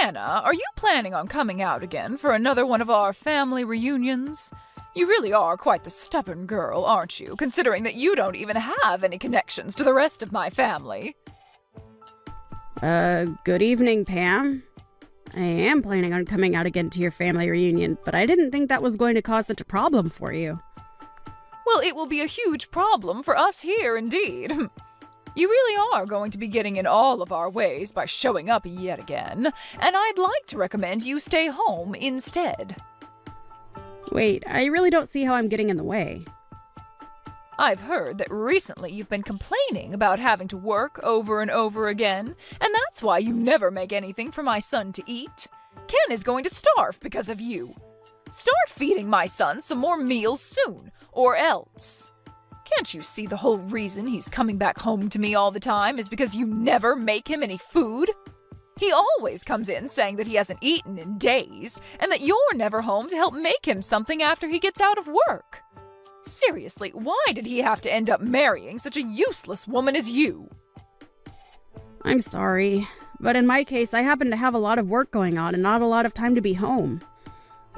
Hannah, are you planning on coming out again for another one of our family reunions? You really are quite the stubborn girl, aren't you, considering that you don't even have any connections to the rest of my family? Good evening, Pam. I am planning on coming out again to your family reunion, but I didn't think that was going to cause such a problem for you. Well, it will be a huge problem for us here, indeed. You really are going to be getting in all of our ways by showing up yet again, and I'd like to recommend you stay home instead. Wait, I really don't see how I'm getting in the way. I've heard that recently you've been complaining about having to work over and over again, and that's why you never make anything for my son to eat. Ken is going to starve because of you. Start feeding my son some more meals soon, or else. Can't you see the whole reason he's coming back home to me all the time is because you never make him any food? He always comes in saying that he hasn't eaten in days, and that you're never home to help make him something after he gets out of work. Seriously, why did he have to end up marrying such a useless woman as you? I'm sorry, but in my case, I happen to have a lot of work going on and not a lot of time to be home.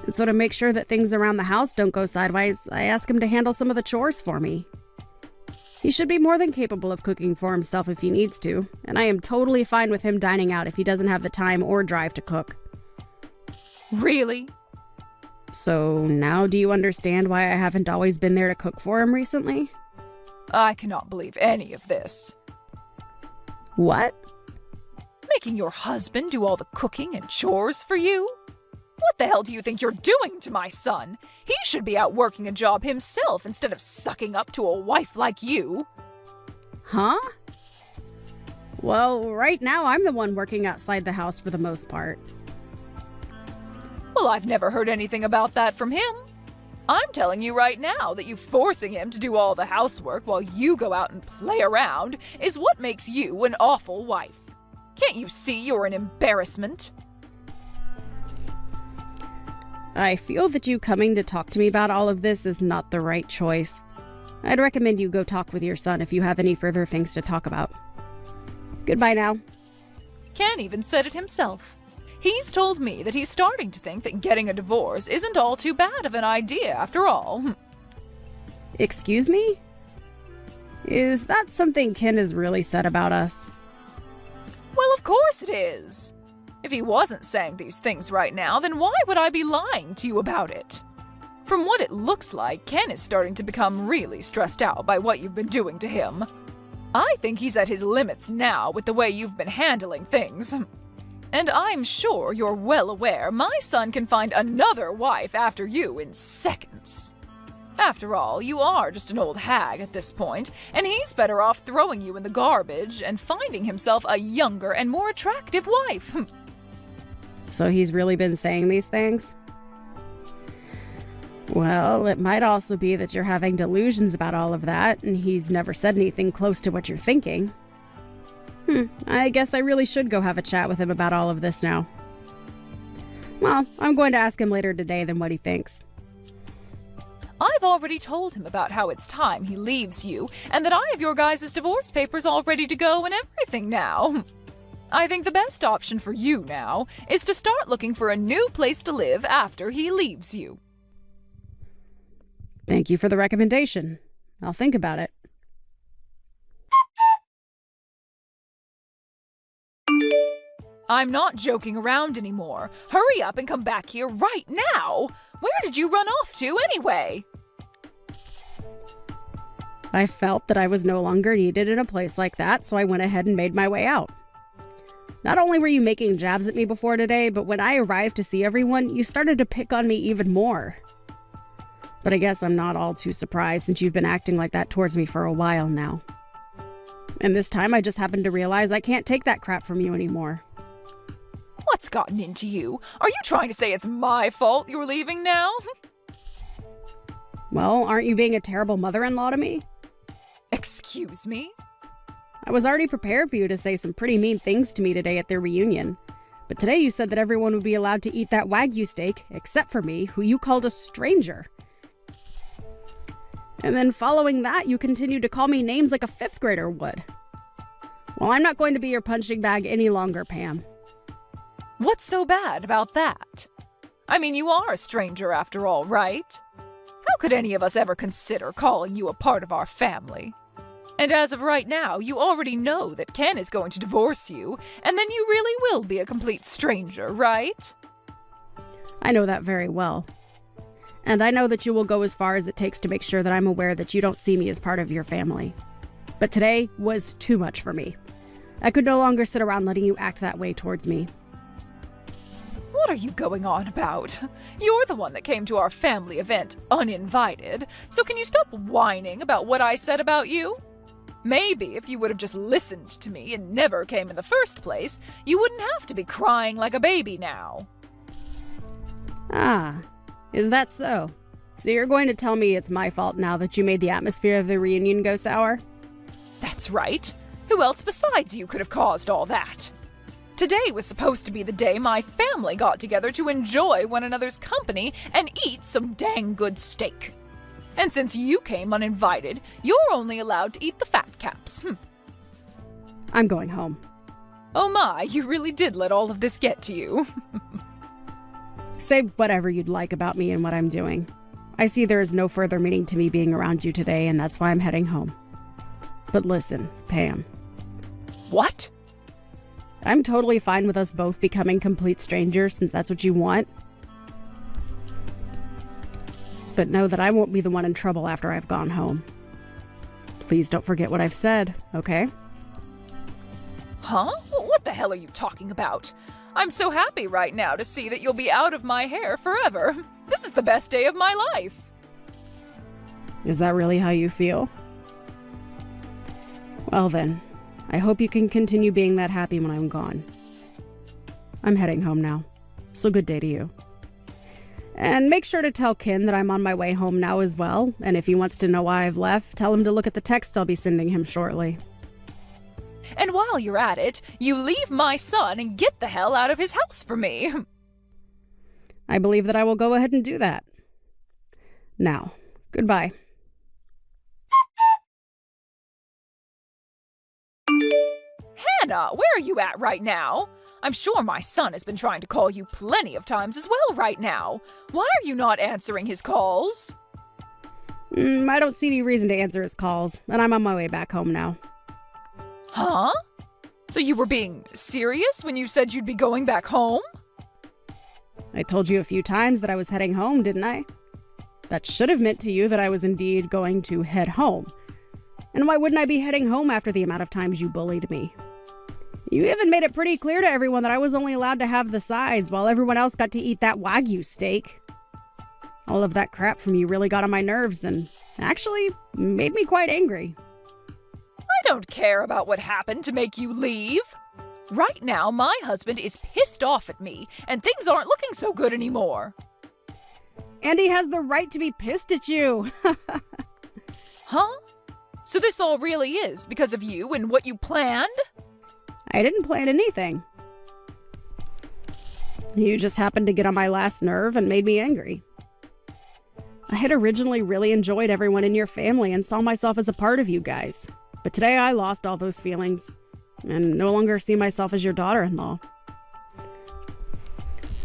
And so to make sure that things around the house don't go sideways, I ask him to handle some of the chores for me. He should be more than capable of cooking for himself if he needs to, and I am totally fine with him dining out if he doesn't have the time or drive to cook. Really? So now do you understand why I haven't always been there to cook for him recently? I cannot believe any of this. What? Making your husband do all the cooking and chores for you? What the hell do you think you're doing to my son? He should be out working a job himself instead of sucking up to a wife like you. Huh? Well, right now I'm the one working outside the house for the most part. Well, I've never heard anything about that from him. I'm telling you right now that you forcing him to do all the housework while you go out and play around is what makes you an awful wife. Can't you see you're an embarrassment? I feel that you coming to talk to me about all of this is not the right choice. I'd recommend you go talk with your son if you have any further things to talk about. Goodbye now. Ken even said it himself. He's told me that he's starting to think that getting a divorce isn't all too bad of an idea after all. Excuse me? Is that something Ken has really said about us? Well, of course it is. If he wasn't saying these things right now, then why would I be lying to you about it? From what it looks like, Ken is starting to become really stressed out by what you've been doing to him. I think he's at his limits now with the way you've been handling things. And I'm sure you're well aware my son can find another wife after you in seconds. After all, you are just an old hag at this point, and he's better off throwing you in the garbage and finding himself a younger and more attractive wife. So he's really been saying these things? Well, it might also be that you're having delusions about all of that, and he's never said anything close to what you're thinking. I guess I really should go have a chat with him about all of this now. Well, I'm going to ask him later today then what he thinks. I've already told him about how it's time he leaves you, and that I have your guys' divorce papers all ready to go and everything now. I think the best option for you now is to start looking for a new place to live after he leaves you. Thank you for the recommendation. I'll think about it. I'm not joking around anymore. Hurry up and come back here right now. Where did you run off to anyway? I felt that I was no longer needed in a place like that, so I went ahead and made my way out. Not only were you making jabs at me before today, but when I arrived to see everyone, you started to pick on me even more. But I guess I'm not all too surprised since you've been acting like that towards me for a while now. And this time I just happened to realize I can't take that crap from you anymore. What's gotten into you? Are you trying to say it's my fault you're leaving now? Well, aren't you being a terrible mother-in-law to me? Excuse me? I was already prepared for you to say some pretty mean things to me today at their reunion. But today you said that everyone would be allowed to eat that Wagyu steak, except for me, who you called a stranger. And then following that, you continued to call me names like a fifth grader would. Well, I'm not going to be your punching bag any longer, Pam. What's so bad about that? I mean, you are a stranger after all, right? How could any of us ever consider calling you a part of our family? And as of right now, you already know that Ken is going to divorce you, and then you really will be a complete stranger, right? I know that very well. And I know that you will go as far as it takes to make sure that I'm aware that you don't see me as part of your family. But today was too much for me. I could no longer sit around letting you act that way towards me. What are you going on about? You're the one that came to our family event uninvited, so can you stop whining about what I said about you? Maybe if you would have just listened to me and never came in the first place, you wouldn't have to be crying like a baby now. Ah, is that so? So you're going to tell me it's my fault now that you made the atmosphere of the reunion go sour? That's right. Who else besides you could have caused all that? Today was supposed to be the day my family got together to enjoy one another's company and eat some dang good steak. And since you came uninvited, you're only allowed to eat the fat caps. I'm going home. Oh my, you really did let all of this get to you. Say whatever you'd like about me and what I'm doing. I see there is no further meaning to me being around you today, and that's why I'm heading home. But listen, Pam. What? I'm totally fine with us both becoming complete strangers since that's what you want. But know that I won't be the one in trouble after I've gone home. Please don't forget what I've said, okay? Huh? What the hell are you talking about? I'm so happy right now to see that you'll be out of my hair forever. This is the best day of my life. Is that really how you feel? Well then, I hope you can continue being that happy when I'm gone. I'm heading home now, so good day to you. And make sure to tell Ken that I'm on my way home now as well, and if he wants to know why I've left, tell him to look at the text I'll be sending him shortly. And while you're at it, you leave my son and get the hell out of his house for me. I believe that I will go ahead and do that. Now, goodbye. Hannah, where are you at right now? I'm sure my son has been trying to call you plenty of times as well right now. Why are you not answering his calls? I don't see any reason to answer his calls, and I'm on my way back home now. Huh? So you were being serious when you said you'd be going back home? I told you a few times that I was heading home, didn't I? That should have meant to you that I was indeed going to head home. And why wouldn't I be heading home after the amount of times you bullied me? You even made it pretty clear to everyone that I was only allowed to have the sides while everyone else got to eat that Wagyu steak. All of that crap from you really got on my nerves and actually made me quite angry. I don't care about what happened to make you leave. Right now, my husband is pissed off at me, and things aren't looking so good anymore. And he has the right to be pissed at you. Huh? So this all really is because of you and what you planned? I didn't plan anything. You just happened to get on my last nerve and made me angry. I had originally really enjoyed everyone in your family and saw myself as a part of you guys. But today I lost all those feelings and no longer see myself as your daughter-in-law.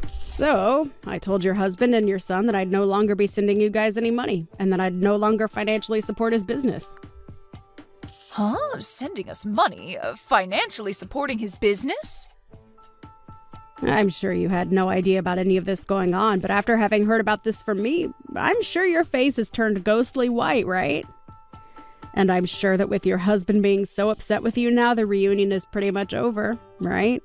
So, I told your husband and your son that I'd no longer be sending you guys any money and that I'd no longer financially support his business. Huh? Sending us money? Financially supporting his business? I'm sure you had no idea about any of this going on, but after having heard about this from me, I'm sure your face has turned ghostly white, right? And I'm sure that with your husband being so upset with you now, the reunion is pretty much over, right?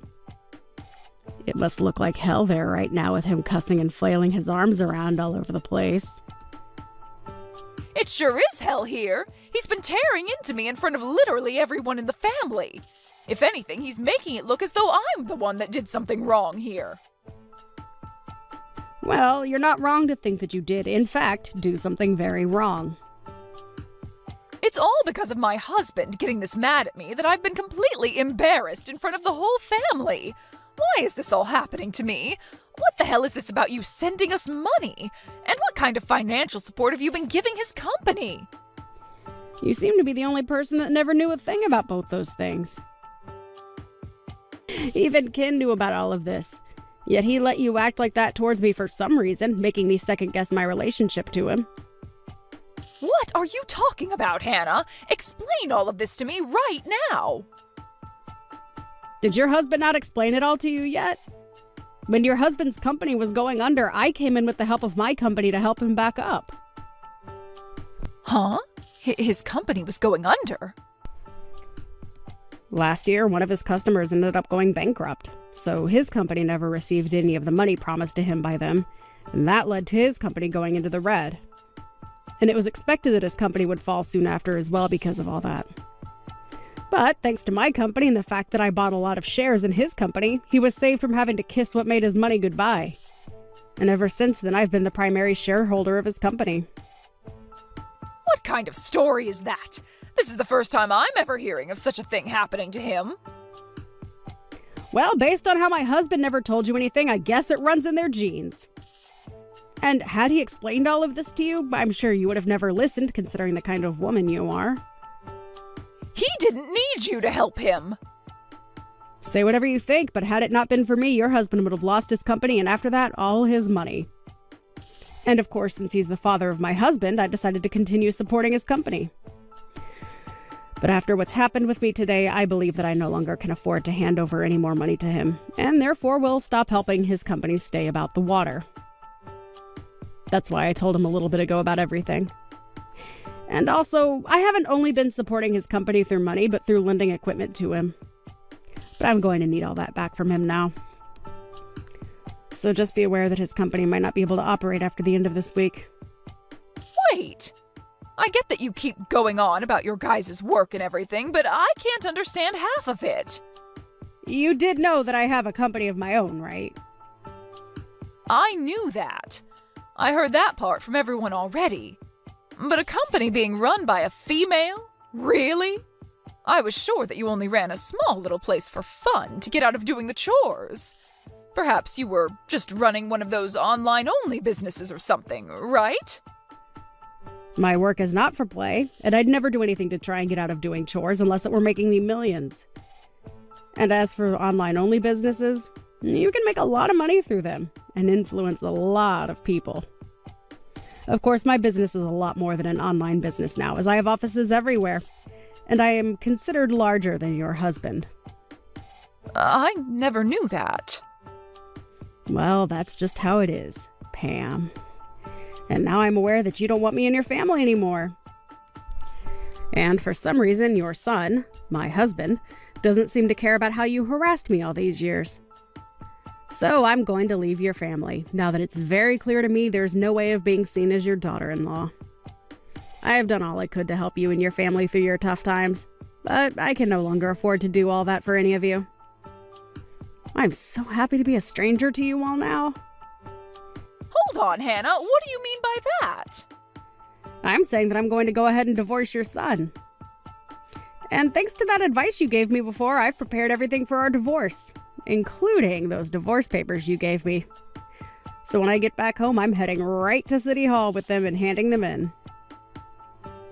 It must look like hell there right now with him cussing and flailing his arms around all over the place. It sure is hell here. He's been tearing into me in front of literally everyone in the family. If anything, he's making it look as though I'm the one that did something wrong here. Well, you're not wrong to think that you did, in fact, do something very wrong. It's all because of my husband getting this mad at me that I've been completely embarrassed in front of the whole family. Why is this all happening to me? What the hell is this about you sending us money? And what kind of financial support have you been giving his company? You seem to be the only person that never knew a thing about both those things. Even Ken knew about all of this. Yet he let you act like that towards me for some reason, making me second-guess my relationship to him. What are you talking about, Hannah? Explain all of this to me right now. Did your husband not explain it all to you yet? When your husband's company was going under, I came in with the help of my company to help him back up. Huh? His company was going under? Last year, one of his customers ended up going bankrupt, so his company never received any of the money promised to him by them, and that led to his company going into the red. And it was expected that his company would fall soon after as well because of all that. But thanks to my company and the fact that I bought a lot of shares in his company, he was saved from having to kiss what made his money goodbye. And ever since then, I've been the primary shareholder of his company. What kind of story is that? This is the first time I'm ever hearing of such a thing happening to him. Well, based on how my husband never told you anything, I guess it runs in their genes. And had he explained all of this to you, I'm sure you would have never listened, considering the kind of woman you are. He didn't need you to help him. Say whatever you think, but had it not been for me, your husband would have lost his company and after that, all his money. And of course, since he's the father of my husband, I decided to continue supporting his company. But after what's happened with me today, I believe that I no longer can afford to hand over any more money to him, and therefore will stop helping his company stay about the water. That's why I told him a little bit ago about everything. And also, I haven't only been supporting his company through money, but through lending equipment to him. But I'm going to need all that back from him now. So just be aware that his company might not be able to operate after the end of this week. Wait! I get that you keep going on about your guys' work and everything, but I can't understand half of it. You did know that I have a company of my own, right? I knew that. I heard that part from everyone already. But a company being run by a female? Really? I was sure that you only ran a small little place for fun to get out of doing the chores. Perhaps you were just running one of those online-only businesses or something, right? My work is not for play, and I'd never do anything to try and get out of doing chores unless it were making me millions. And as for online-only businesses, you can make a lot of money through them and influence a lot of people. Of course, my business is a lot more than an online business now, as I have offices everywhere, and I am considered larger than your husband. I never knew that. Well, that's just how it is, Pam. And now I'm aware that you don't want me in your family anymore. And for some reason, your son, my husband, doesn't seem to care about how you harassed me all these years. So I'm going to leave your family, now that it's very clear to me there's no way of being seen as your daughter-in-law. I have done all I could to help you and your family through your tough times, but I can no longer afford to do all that for any of you. I'm so happy to be a stranger to you all now. Hold on, Hannah. What do you mean by that? I'm saying that I'm going to go ahead and divorce your son. And thanks to that advice you gave me before, I've prepared everything for our divorce, including those divorce papers you gave me. So when I get back home, I'm heading right to City Hall with them and handing them in.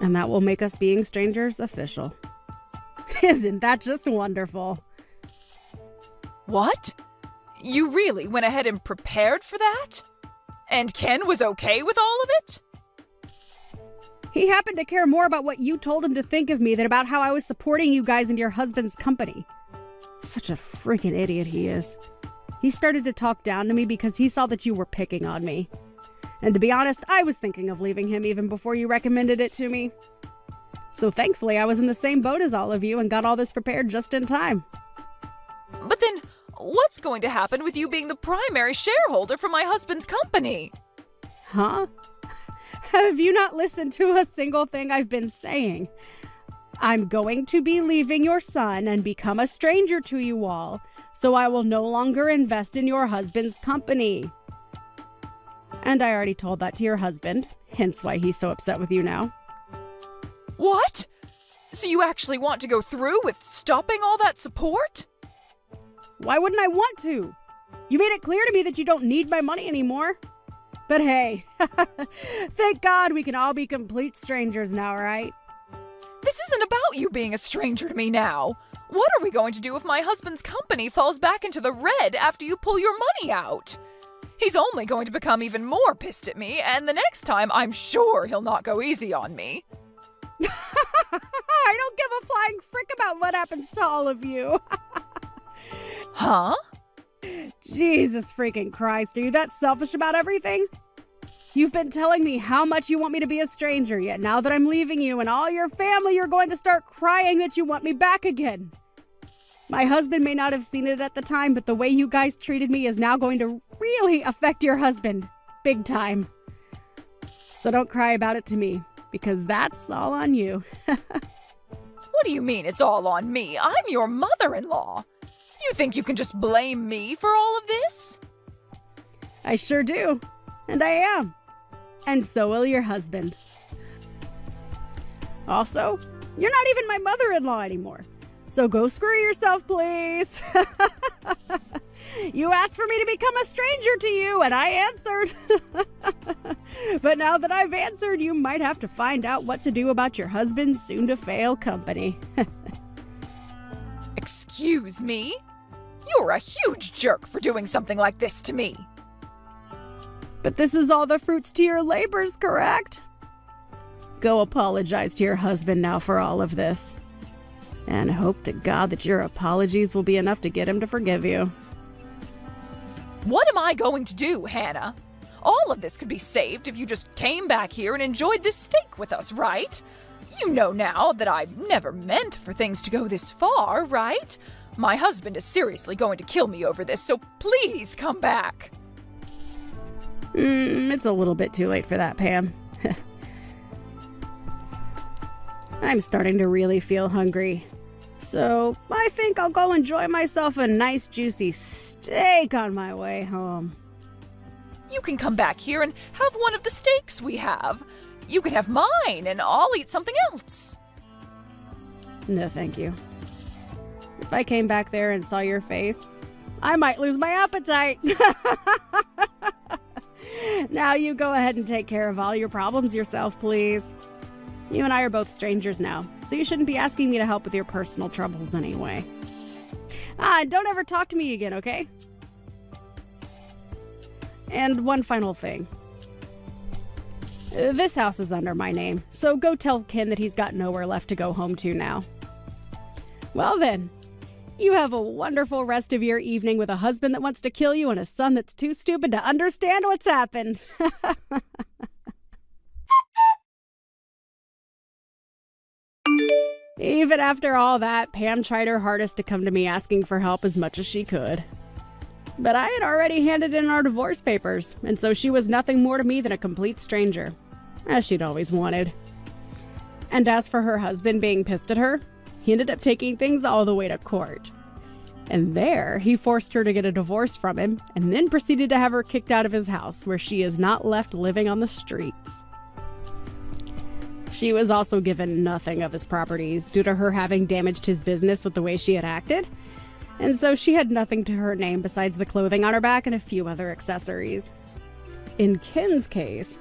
And that will make us being strangers official. Isn't that just wonderful? What? You really went ahead and prepared for that? And Ken was okay with all of it? He happened to care more about what you told him to think of me than about how I was supporting you guys and your husband's company. Such a freaking idiot he is. He started to talk down to me because he saw that you were picking on me. And to be honest, I was thinking of leaving him even before you recommended it to me. So thankfully, I was in the same boat as all of you and got all this prepared just in time. But then, what's going to happen with you being the primary shareholder for my husband's company? Huh? Have you not listened to a single thing I've been saying? I'm going to be leaving your son and become a stranger to you all, so I will no longer invest in your husband's company. And I already told that to your husband, hence why he's so upset with you now. What? So you actually want to go through with stopping all that support? Why wouldn't I want to? You made it clear to me that you don't need my money anymore. But hey, thank God we can all be complete strangers now, right? This isn't about you being a stranger to me now. What are we going to do if my husband's company falls back into the red after you pull your money out? He's only going to become even more pissed at me, and the next time I'm sure he'll not go easy on me. I don't give a flying frick about what happens to all of you. Huh? Jesus freaking Christ, are you that selfish about everything? You've been telling me how much you want me to be a stranger, yet now that I'm leaving you and all your family, you're going to start crying that you want me back again. My husband may not have seen it at the time, but the way you guys treated me is now going to really affect your husband. Big time. So don't cry about it to me, because that's all on you. What do you mean it's all on me? I'm your mother-in-law. You think you can just blame me for all of this? I sure do. And I am. And so will your husband. Also, you're not even my mother-in-law anymore. So go screw yourself, please. You asked for me to become a stranger to you, and I answered. But now that I've answered, you might have to find out what to do about your husband's soon-to-fail company. Excuse me? You're a huge jerk for doing something like this to me. But this is all the fruits to your labors, correct? Go apologize to your husband now for all of this. And hope to God that your apologies will be enough to get him to forgive you. What am I going to do, Hannah? All of this could be saved if you just came back here and enjoyed this steak with us, right? You know now that I've never meant for things to go this far, right? My husband is seriously going to kill me over this, so please come back. It's a little bit too late for that, Pam. I'm starting to really feel hungry. So I think I'll go enjoy myself a nice juicy steak on my way home. You can come back here and have one of the steaks we have. You can have mine and I'll eat something else. No, thank you. If I came back there and saw your face, I might lose my appetite. Now you go ahead and take care of all your problems yourself, please. You and I are both strangers now, so you shouldn't be asking me to help with your personal troubles anyway. Don't ever talk to me again, okay? And one final thing. This house is under my name, so go tell Ken that he's got nowhere left to go home to now. Well then, you have a wonderful rest of your evening with a husband that wants to kill you and a son that's too stupid to understand what's happened. Even after all that, Pam tried her hardest to come to me asking for help as much as she could. But I had already handed in our divorce papers, and so she was nothing more to me than a complete stranger, as she'd always wanted. And as for her husband being pissed at her, he ended up taking things all the way to court. And there, he forced her to get a divorce from him, and then proceeded to have her kicked out of his house, where she is not left living on the streets. She was also given nothing of his properties due to her having damaged his business with the way she had acted, and so she had nothing to her name besides the clothing on her back and a few other accessories. In Ken's case,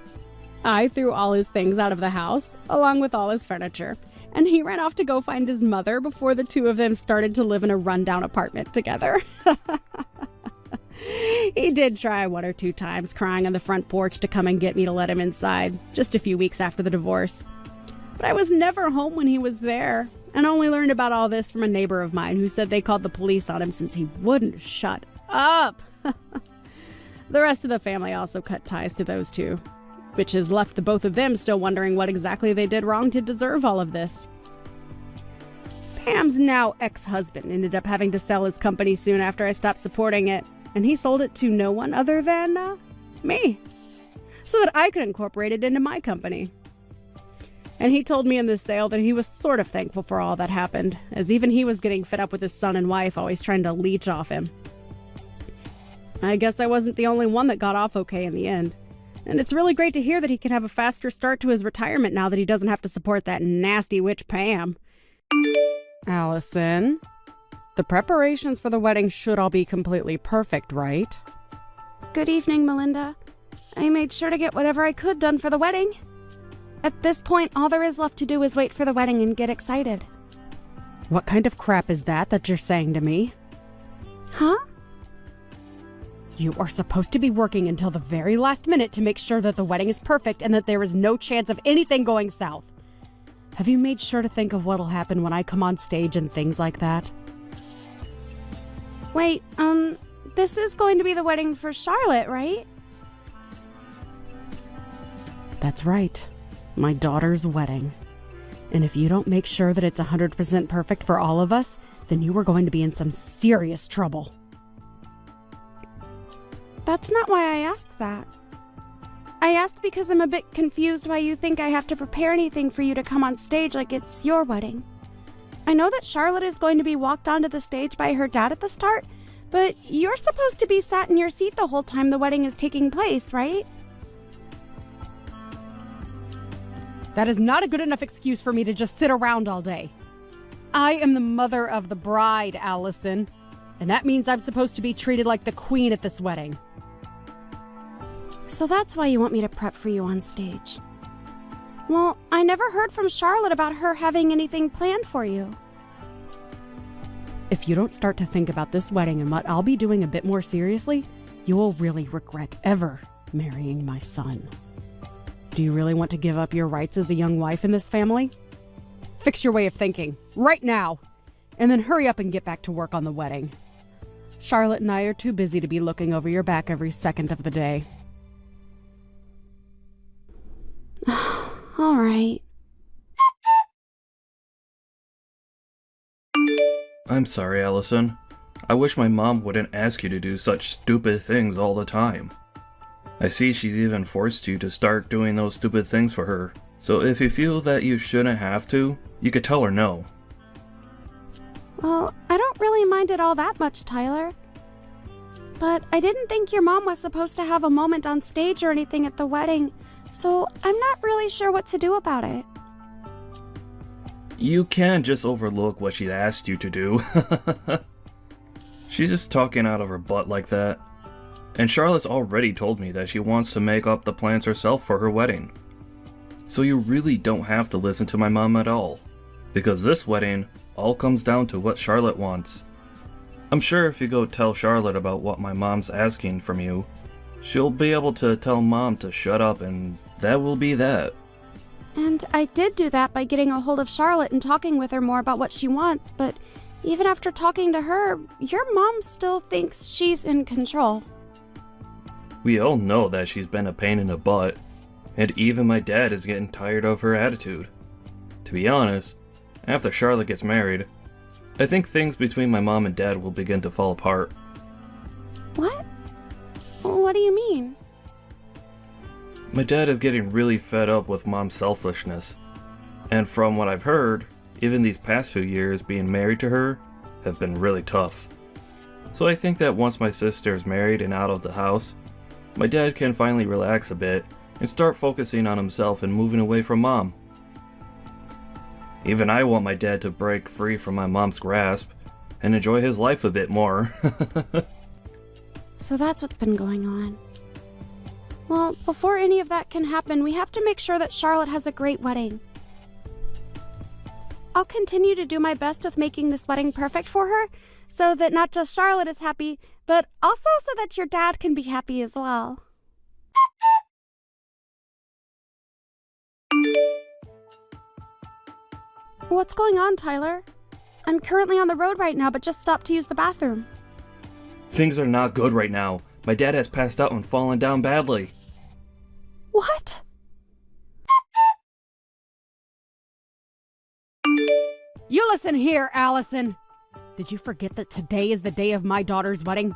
I threw all his things out of the house, along with all his furniture, and he ran off to go find his mother before the two of them started to live in a rundown apartment together. He did try one or two times, crying on the front porch to come and get me to let him inside, just a few weeks after the divorce. But I was never home when he was there, and only learned about all this from a neighbor of mine who said they called the police on him since he wouldn't shut up. The rest of the family also cut ties to those two, which has left the both of them still wondering what exactly they did wrong to deserve all of this. Pam's now ex-husband ended up having to sell his company soon after I stopped supporting it, and he sold it to no one other than me, so that I could incorporate it into my company. And he told me in this sale that he was sort of thankful for all that happened, as even he was getting fed up with his son and wife always trying to leech off him. I guess I wasn't the only one that got off okay in the end. And it's really great to hear that he can have a faster start to his retirement now that he doesn't have to support that nasty witch Pam. Allison, the preparations for the wedding should all be completely perfect, right? Good evening, Melinda. I made sure to get whatever I could done for the wedding. At this point, all there is left to do is wait for the wedding and get excited. What kind of crap is that you're saying to me? Huh? You are supposed to be working until the very last minute to make sure that the wedding is perfect and that there is no chance of anything going south. Have you made sure to think of what'll happen when I come on stage and things like that? Wait, this is going to be the wedding for Charlotte, right? That's right. My daughter's wedding. And if you don't make sure that it's 100% perfect for all of us, then you are going to be in some serious trouble. That's not why I asked that. I asked because I'm a bit confused why you think I have to prepare anything for you to come on stage like it's your wedding. I know that Charlotte is going to be walked onto the stage by her dad at the start, but you're supposed to be sat in your seat the whole time the wedding is taking place, right? That is not a good enough excuse for me to just sit around all day. I am the mother of the bride, Allison, and that means I'm supposed to be treated like the queen at this wedding. So that's why you want me to prep for you on stage. Well, I never heard from Charlotte about her having anything planned for you. If you don't start to think about this wedding and what I'll be doing a bit more seriously, you will really regret ever marrying my son. Do you really want to give up your rights as a young wife in this family? Fix your way of thinking, right now, and then hurry up and get back to work on the wedding. Charlotte and I are too busy to be looking over your back every second of the day. All right. I'm sorry, Allison. I wish my mom wouldn't ask you to do such stupid things all the time. I see she's even forced you to start doing those stupid things for her. So if you feel that you shouldn't have to, you could tell her no. Well, I don't really mind it all that much, Tyler. But I didn't think your mom was supposed to have a moment on stage or anything at the wedding, so I'm not really sure what to do about it. You can't just overlook what she asked you to do. She's just talking out of her butt like that. And Charlotte's already told me that she wants to make up the plans herself for her wedding. So you really don't have to listen to my mom at all. Because this wedding all comes down to what Charlotte wants. I'm sure if you go tell Charlotte about what my mom's asking from you, she'll be able to tell Mom to shut up, and that will be that. And I did do that by getting a hold of Charlotte and talking with her more about what she wants, but even after talking to her, your mom still thinks she's in control. We all know that she's been a pain in the butt, and even my dad is getting tired of her attitude. To be honest, after Charlotte gets married, I think things between my mom and dad will begin to fall apart. What? What do you mean? My dad is getting really fed up with mom's selfishness. And from what I've heard, even these past few years being married to her have been really tough. So I think that once my sister is married and out of the house, my dad can finally relax a bit and start focusing on himself and moving away from mom. Even I want my dad to break free from my mom's grasp and enjoy his life a bit more. So that's what's been going on. Well, before any of that can happen, we have to make sure that Charlotte has a great wedding. I'll continue to do my best with making this wedding perfect for her, so that not just Charlotte is happy, but also so that your dad can be happy as well. What's going on, Tyler? I'm currently on the road right now, but just stopped to use the bathroom. Things are not good right now. My dad has passed out and fallen down badly. What? You listen here, Allison. Did you forget that today is the day of my daughter's wedding?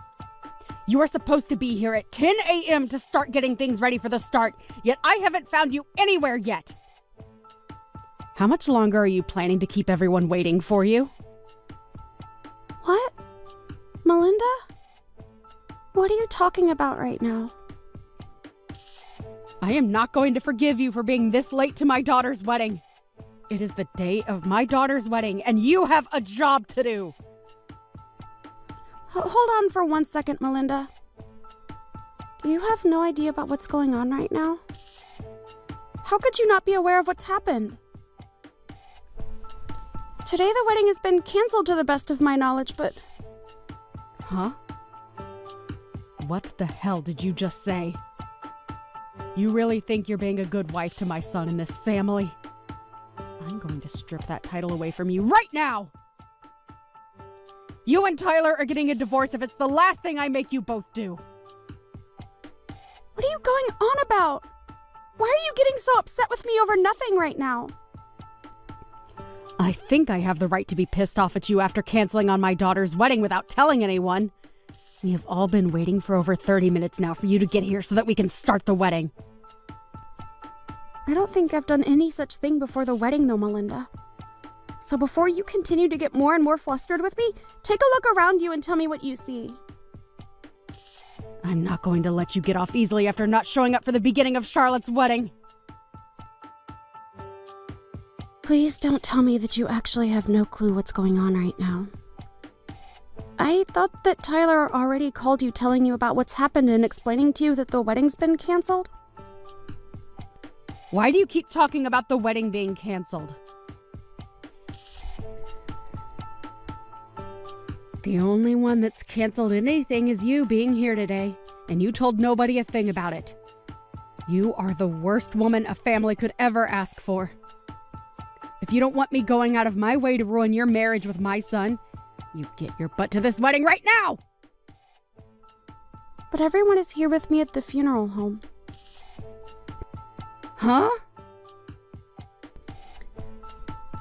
You are supposed to be here at 10 a.m. to start getting things ready for the start, yet I haven't found you anywhere yet. How much longer are you planning to keep everyone waiting for you? What? Melinda? What are you talking about right now? I am not going to forgive you for being this late to my daughter's wedding. It is the day of my daughter's wedding, and you have a job to do. Hold on for 1 second, Melinda. Do you have no idea about what's going on right now? How could you not be aware of what's happened? Today the wedding has been canceled to the best of my knowledge, but... Huh? What the hell did you just say? You really think you're being a good wife to my son in this family? I'm going to strip that title away from you right now! You and Tyler are getting a divorce if it's the last thing I make you both do. What are you going on about? Why are you getting so upset with me over nothing right now? I think I have the right to be pissed off at you after canceling on my daughter's wedding without telling anyone. We have all been waiting for over 30 minutes now for you to get here so that we can start the wedding. I don't think I've done any such thing before the wedding though, Melinda. So before you continue to get more and more flustered with me, take a look around you and tell me what you see. I'm not going to let you get off easily after not showing up for the beginning of Charlotte's wedding. Please don't tell me that you actually have no clue what's going on right now. I thought that Tyler already called you telling you about what's happened and explaining to you that the wedding's been canceled. Why do you keep talking about the wedding being canceled? The only one that's canceled anything is you being here today, and you told nobody a thing about it. You are the worst woman a family could ever ask for. If you don't want me going out of my way to ruin your marriage with my son, you get your butt to this wedding right now! But everyone is here with me at the funeral home. Huh?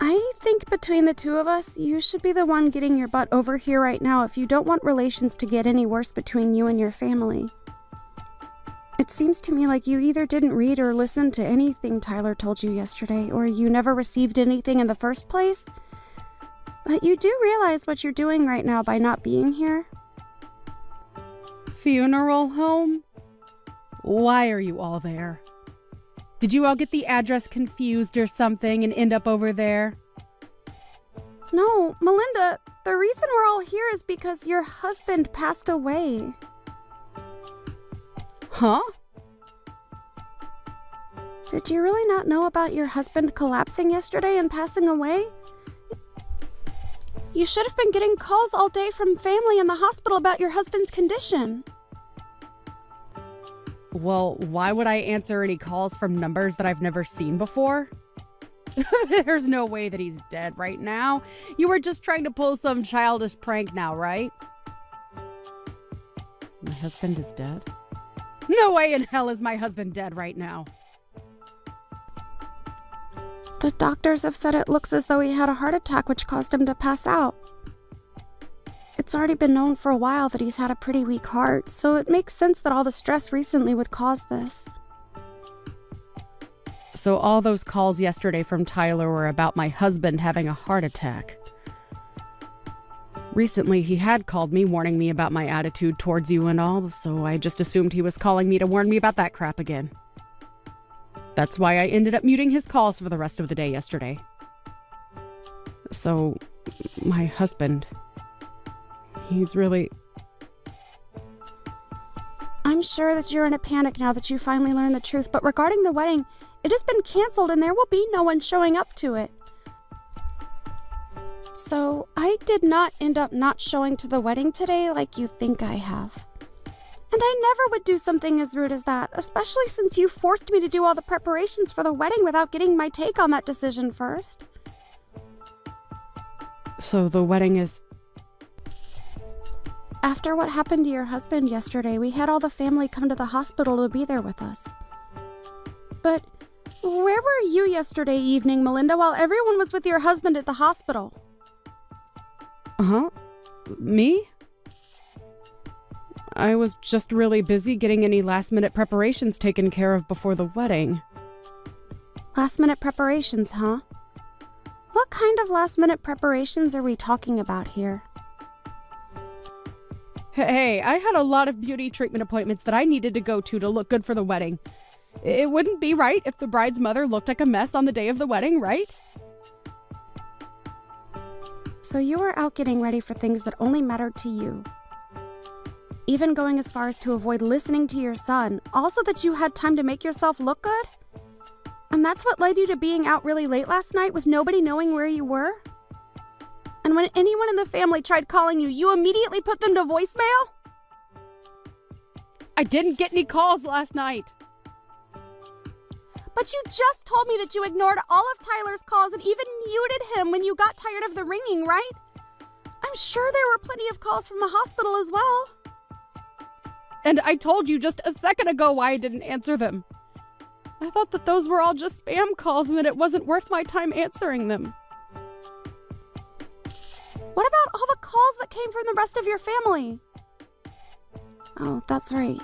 I think between the two of us, you should be the one getting your butt over here right now if you don't want relations to get any worse between you and your family. It seems to me like you either didn't read or listen to anything Tyler told you yesterday, or you never received anything in the first place. But you do realize what you're doing right now by not being here? Funeral home? Why are you all there? Did you all get the address confused or something and end up over there? No, Melinda, the reason we're all here is because your husband passed away. Huh? Did you really not know about your husband collapsing yesterday and passing away? You should have been getting calls all day from family in the hospital about your husband's condition. Well, why would I answer any calls from numbers that I've never seen before? There's no way that he's dead right now. You were just trying to pull some childish prank now, right? My husband is dead? No way in hell is my husband dead right now. The doctors have said it looks as though he had a heart attack which caused him to pass out. It's already been known for a while that he's had a pretty weak heart, so it makes sense that all the stress recently would cause this. So all those calls yesterday from Tyler were about my husband having a heart attack. Recently, he had called me warning me about my attitude towards you and all, so I just assumed he was calling me to warn me about that crap again. That's why I ended up muting his calls for the rest of the day yesterday. So, my husband... he's really... I'm sure that you're in a panic now that you finally learned the truth, but regarding the wedding, it has been canceled and there will be no one showing up to it. So, I did not end up not showing to the wedding today like you think I have. And I never would do something as rude as that, especially since you forced me to do all the preparations for the wedding without getting my take on that decision first. So the wedding is... After what happened to your husband yesterday, we had all the family come to the hospital to be there with us. But where were you yesterday evening, Melinda, while everyone was with your husband at the hospital? Huh? Me? I was just really busy getting any last-minute preparations taken care of before the wedding. Last-minute preparations, huh? What kind of last-minute preparations are we talking about here? Hey, I had a lot of beauty treatment appointments that I needed to go to look good for the wedding. It wouldn't be right if the bride's mother looked like a mess on the day of the wedding, right? So you were out getting ready for things that only mattered to you. Even going as far as to avoid listening to your son, also that you had time to make yourself look good? And that's what led you to being out really late last night with nobody knowing where you were? And when anyone in the family tried calling you, you immediately put them to voicemail? I didn't get any calls last night. But you just told me that you ignored all of Tyler's calls and even muted him when you got tired of the ringing, right? I'm sure there were plenty of calls from the hospital as well. And I told you just a second ago why I didn't answer them. I thought that those were all just spam calls and that it wasn't worth my time answering them. What about all the calls that came from the rest of your family? Oh, that's right.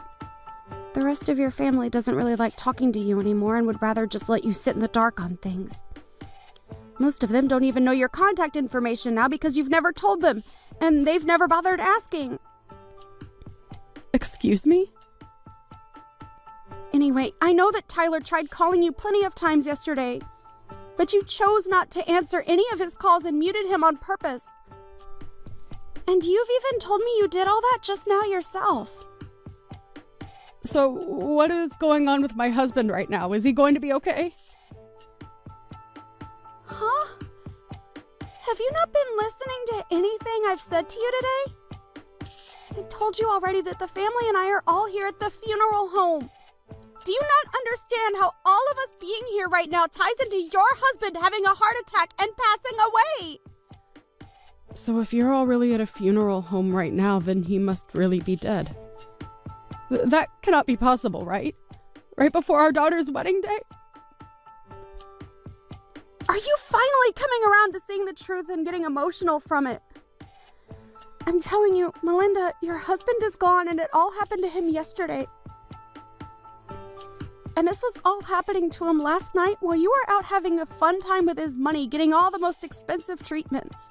The rest of your family doesn't really like talking to you anymore and would rather just let you sit in the dark on things. Most of them don't even know your contact information now because you've never told them, and they've never bothered asking. Excuse me? Anyway, I know that Tyler tried calling you plenty of times yesterday, but you chose not to answer any of his calls and muted him on purpose. And you've even told me you did all that just now yourself. So, what is going on with my husband right now? Is he going to be okay? Huh? Have you not been listening to anything I've said to you today? I told you already that the family and I are all here at the funeral home. Do you not understand how all of us being here right now ties into your husband having a heart attack and passing away? So if you're all really at a funeral home right now, then he must really be dead. That cannot be possible, right? Right before our daughter's wedding day? Are you finally coming around to seeing the truth and getting emotional from it? I'm telling you, Melinda, your husband is gone and it all happened to him yesterday. And this was all happening to him last night while you were out having a fun time with his money, getting all the most expensive treatments.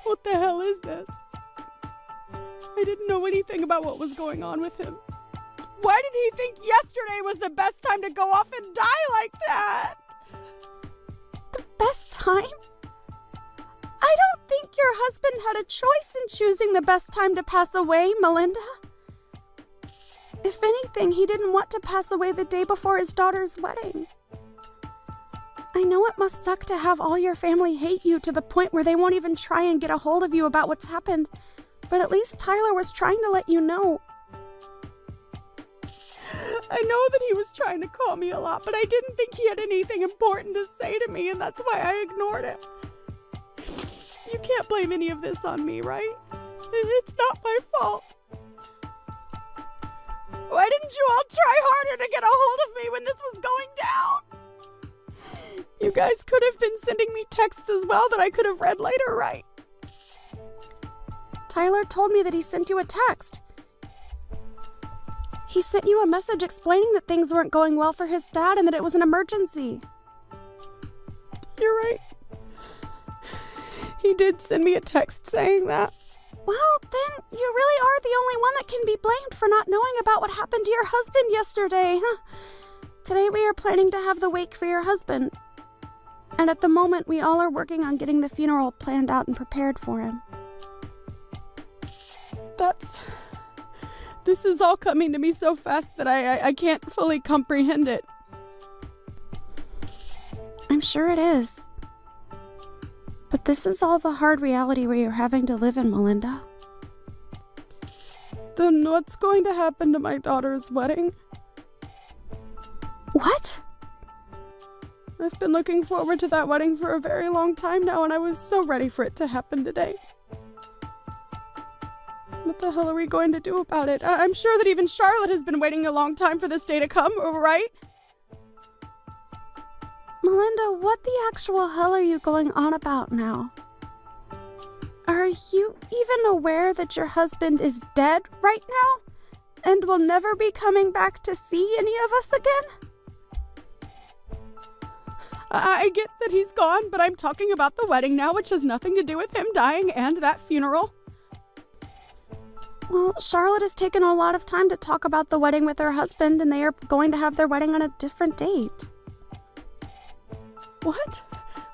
What the hell is this? I didn't know anything about what was going on with him. Why did he think yesterday was the best time to go off and die like that? The best time? I don't think your husband had a choice in choosing the best time to pass away, Melinda. If anything, he didn't want to pass away the day before his daughter's wedding. I know it must suck to have all your family hate you to the point where they won't even try and get a hold of you about what's happened, but at least Tyler was trying to let you know. I know that he was trying to call me a lot, but I didn't think he had anything important to say to me, and that's why I ignored him. You can't blame any of this on me, right? It's not my fault. Why didn't you all try harder to get a hold of me when this was going down? You guys could have been sending me texts as well that I could have read later, right? Tyler told me that he sent you a text. He sent you a message explaining that things weren't going well for his dad and that it was an emergency. You're right. He did send me a text saying that. Well, then you really are the only one that can be blamed for not knowing about what happened to your husband yesterday, huh? Today we are planning to have the wake for your husband. And at the moment, we all are working on getting the funeral planned out and prepared for him. This is all coming to me so fast that I can't fully comprehend it. I'm sure it is. But this is all the hard reality we are having to live in, Melinda. Then what's going to happen to my daughter's wedding? What? I've been looking forward to that wedding for a very long time now, and I was so ready for it to happen today. What the hell are we going to do about it? I'm sure that even Charlotte has been waiting a long time for this day to come, right? Melinda, what the actual hell are you going on about now? Are you even aware that your husband is dead right now? And will never be coming back to see any of us again? I get that he's gone, but I'm talking about the wedding now, which has nothing to do with him dying and that funeral. Well, Charlotte has taken a lot of time to talk about the wedding with her husband, and they are going to have their wedding on a different date. What?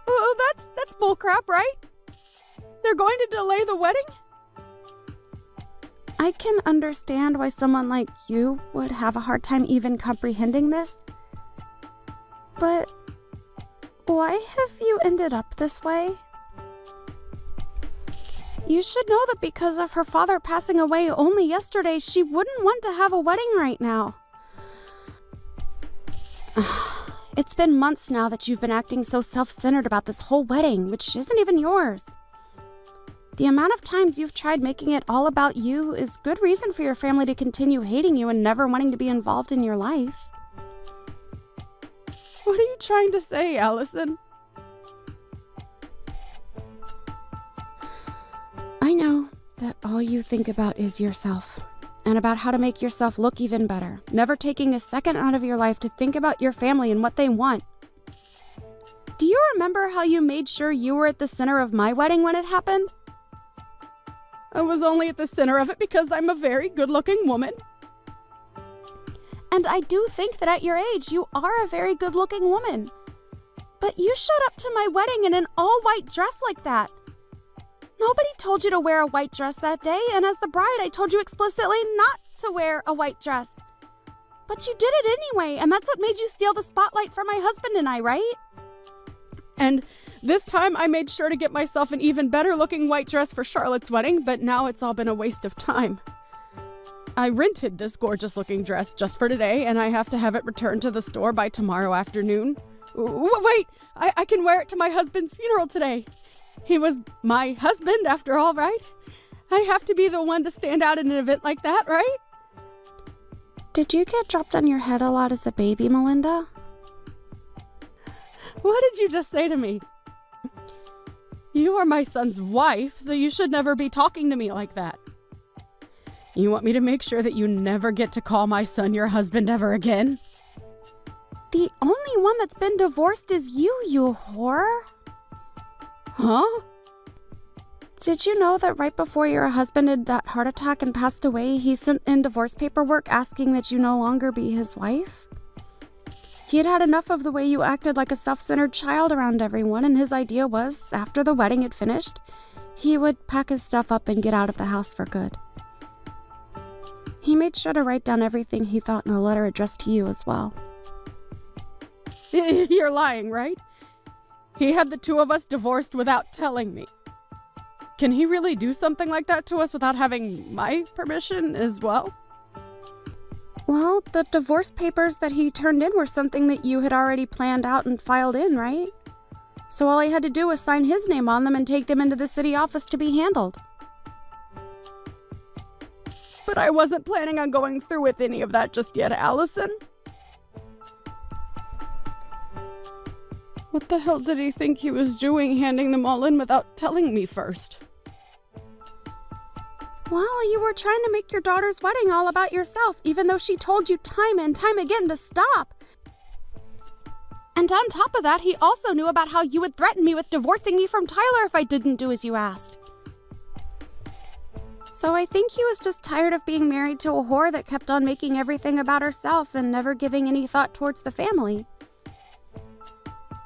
Oh, that's bullcrap, right? They're going to delay the wedding? I can understand why someone like you would have a hard time even comprehending this. But why have you ended up this way? You should know that because of her father passing away only yesterday, she wouldn't want to have a wedding right now. It's been months now that you've been acting so self-centered about this whole wedding, which isn't even yours. The amount of times you've tried making it all about you is good reason for your family to continue hating you and never wanting to be involved in your life. What are you trying to say, Allison? I know that all you think about is yourself, and about how to make yourself look even better, never taking a second out of your life to think about your family and what they want. Do you remember how you made sure you were at the center of my wedding when it happened? I was only at the center of it because I'm a very good-looking woman. And I do think that at your age, you are a very good-looking woman. But you showed up to my wedding in an all-white dress like that. Nobody told you to wear a white dress that day, and as the bride, I told you explicitly not to wear a white dress. But you did it anyway, and that's what made you steal the spotlight from my husband and I, right? And this time I made sure to get myself an even better-looking white dress for Charlotte's wedding, but now it's all been a waste of time. I rented this gorgeous-looking dress just for today, and I have to have it returned to the store by tomorrow afternoon. Wait! I can wear it to my husband's funeral today. He was my husband, after all, right? I have to be the one to stand out in an event like that, right? Did you get dropped on your head a lot as a baby, Melinda? What did you just say to me? You are my son's wife, so you should never be talking to me like that. You want me to make sure that you never get to call my son your husband ever again? The only one that's been divorced is you whore. Huh? Did you know that right before your husband had that heart attack and passed away, he sent in divorce paperwork asking that you no longer be his wife? He had had enough of the way you acted like a self-centered child around everyone, and his idea was, after the wedding had finished, he would pack his stuff up and get out of the house for good. He made sure to write down everything he thought in a letter addressed to you as well. You're lying, right? He had the two of us divorced without telling me. Can he really do something like that to us without having my permission as well? Well, the divorce papers that he turned in were something that you had already planned out and filed in, right? So all I had to do was sign his name on them and take them into the city office to be handled. But I wasn't planning on going through with any of that just yet, Allison. What the hell did he think he was doing, handing them all in without telling me first? Well, you were trying to make your daughter's wedding all about yourself, even though she told you time and time again to stop. And on top of that, he also knew about how you would threaten me with divorcing me from Tyler if I didn't do as you asked. So I think he was just tired of being married to a whore that kept on making everything about herself and never giving any thought towards the family.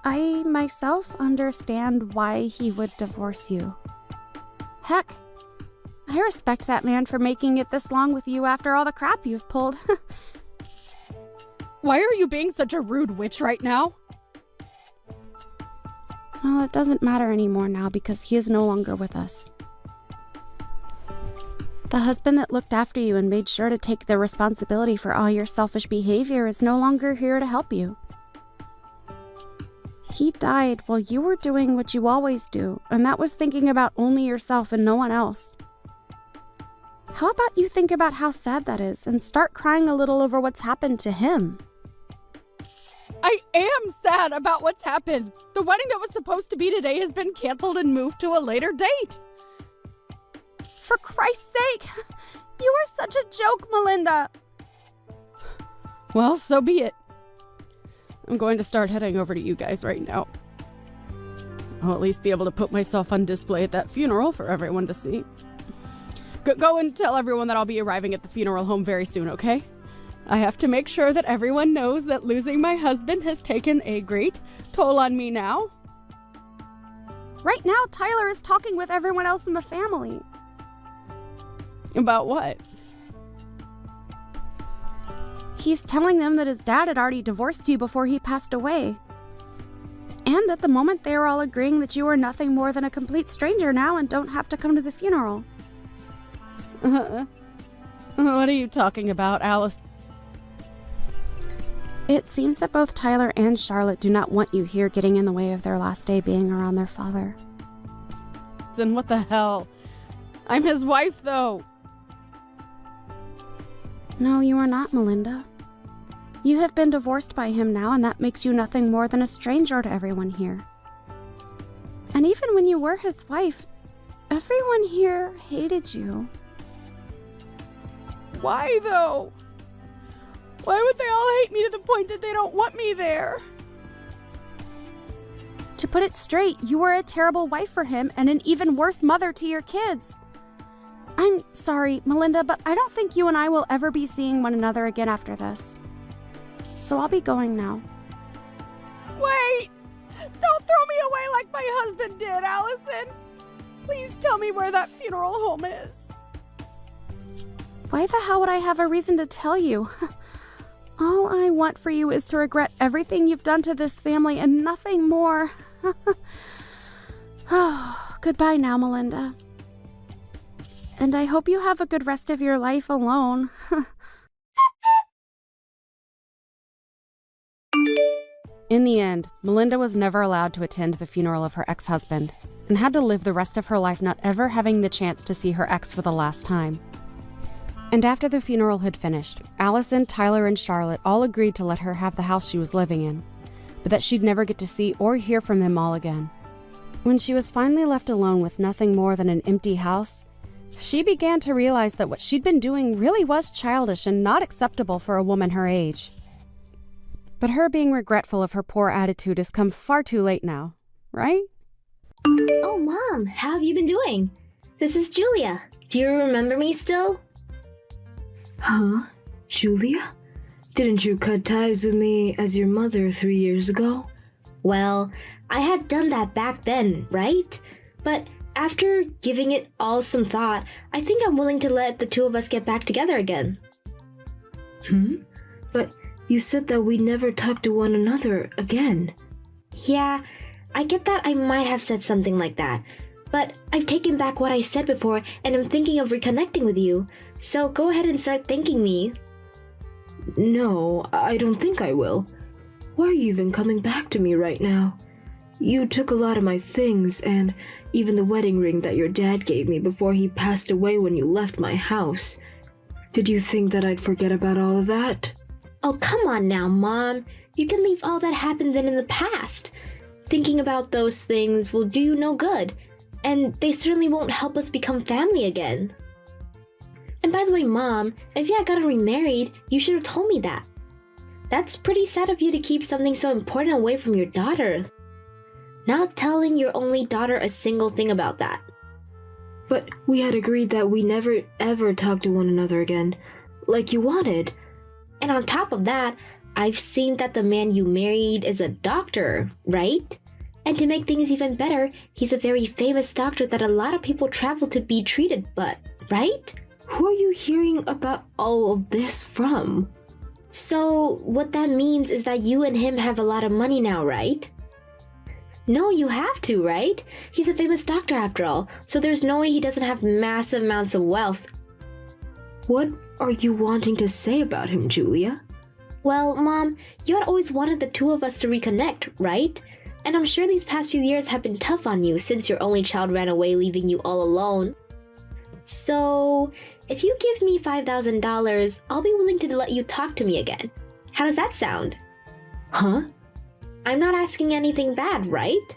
I myself understand why he would divorce you. Heck, I respect that man for making it this long with you after all the crap you've pulled. Why are you being such a rude witch right now? Well, it doesn't matter anymore now because he is no longer with us. The husband that looked after you and made sure to take the responsibility for all your selfish behavior is no longer here to help you. He died while you were doing what you always do, and that was thinking about only yourself and no one else. How about you think about how sad that is and start crying a little over what's happened to him? I am sad about what's happened. The wedding that was supposed to be today has been canceled and moved to a later date. For Christ's sake! You are such a joke, Melinda! Well, so be it. I'm going to start heading over to you guys right now. I'll at least be able to put myself on display at that funeral for everyone to see. Go and tell everyone that I'll be arriving at the funeral home very soon, okay? I have to make sure that everyone knows that losing my husband has taken a great toll on me now. Right now, Tyler is talking with everyone else in the family. About what? He's telling them that his dad had already divorced you before he passed away. And at the moment, they are all agreeing that you are nothing more than a complete stranger now and don't have to come to the funeral. What are you talking about, Alice? It seems that both Tyler and Charlotte do not want you here getting in the way of their last day being around their father. And what the hell? I'm his wife, though. No, you are not, Melinda. You have been divorced by him now, and that makes you nothing more than a stranger to everyone here. And even when you were his wife, everyone here hated you. Why, though? Why would they all hate me to the point that they don't want me there? To put it straight, you were a terrible wife for him and an even worse mother to your kids. I'm sorry, Melinda, but I don't think you and I will ever be seeing one another again after this. So I'll be going now. Wait! Don't throw me away like my husband did, Allison! Please tell me where that funeral home is. Why the hell would I have a reason to tell you? All I want for you is to regret everything you've done to this family and nothing more. Oh, goodbye now, Melinda. And I hope you have a good rest of your life alone. In the end, Melinda was never allowed to attend the funeral of her ex-husband and had to live the rest of her life not ever having the chance to see her ex for the last time. And after the funeral had finished, Allison, Tyler, and Charlotte all agreed to let her have the house she was living in, but that she'd never get to see or hear from them all again. When she was finally left alone with nothing more than an empty house, she began to realize that what she'd been doing really was childish and not acceptable for a woman her age. But her being regretful of her poor attitude has come far too late now, right? Oh, Mom, how have you been doing? This is Julia. Do you remember me still? Huh? Julia? Didn't you cut ties with me as your mother 3 years ago? Well, I had done that back then, right? But after giving it all some thought, I think I'm willing to let the two of us get back together again. But you said that we never talk to one another again. Yeah, I get that I might have said something like that. But I've taken back what I said before and I'm thinking of reconnecting with you. So go ahead and start thanking me. No, I don't think I will. Why are you even coming back to me right now? You took a lot of my things and even the wedding ring that your dad gave me before he passed away when you left my house. Did you think that I'd forget about all of that? Oh, come on now, Mom. You can leave all that happened then in the past. Thinking about those things will do you no good. And they certainly won't help us become family again. And by the way, Mom, if you had gotten remarried, you should have told me that. That's pretty sad of you to keep something so important away from your daughter. Not telling your only daughter a single thing about that. But we had agreed that we never ever talk to one another again, like you wanted. And on top of that, I've seen that the man you married is a doctor, right? And to make things even better, he's a very famous doctor that a lot of people travel to be treated, but, right? Who are you hearing about all of this from? So, what that means is that you and him have a lot of money now, right? No, you have to, right? He's a famous doctor after all, so there's no way he doesn't have massive amounts of wealth. What are you wanting to say about him, Julia? Well, Mom, you had always wanted the two of us to reconnect, right? And I'm sure these past few years have been tough on you since your only child ran away leaving you all alone. So, if you give me $5,000, I'll be willing to let you talk to me again. How does that sound? Huh? I'm not asking anything bad, right?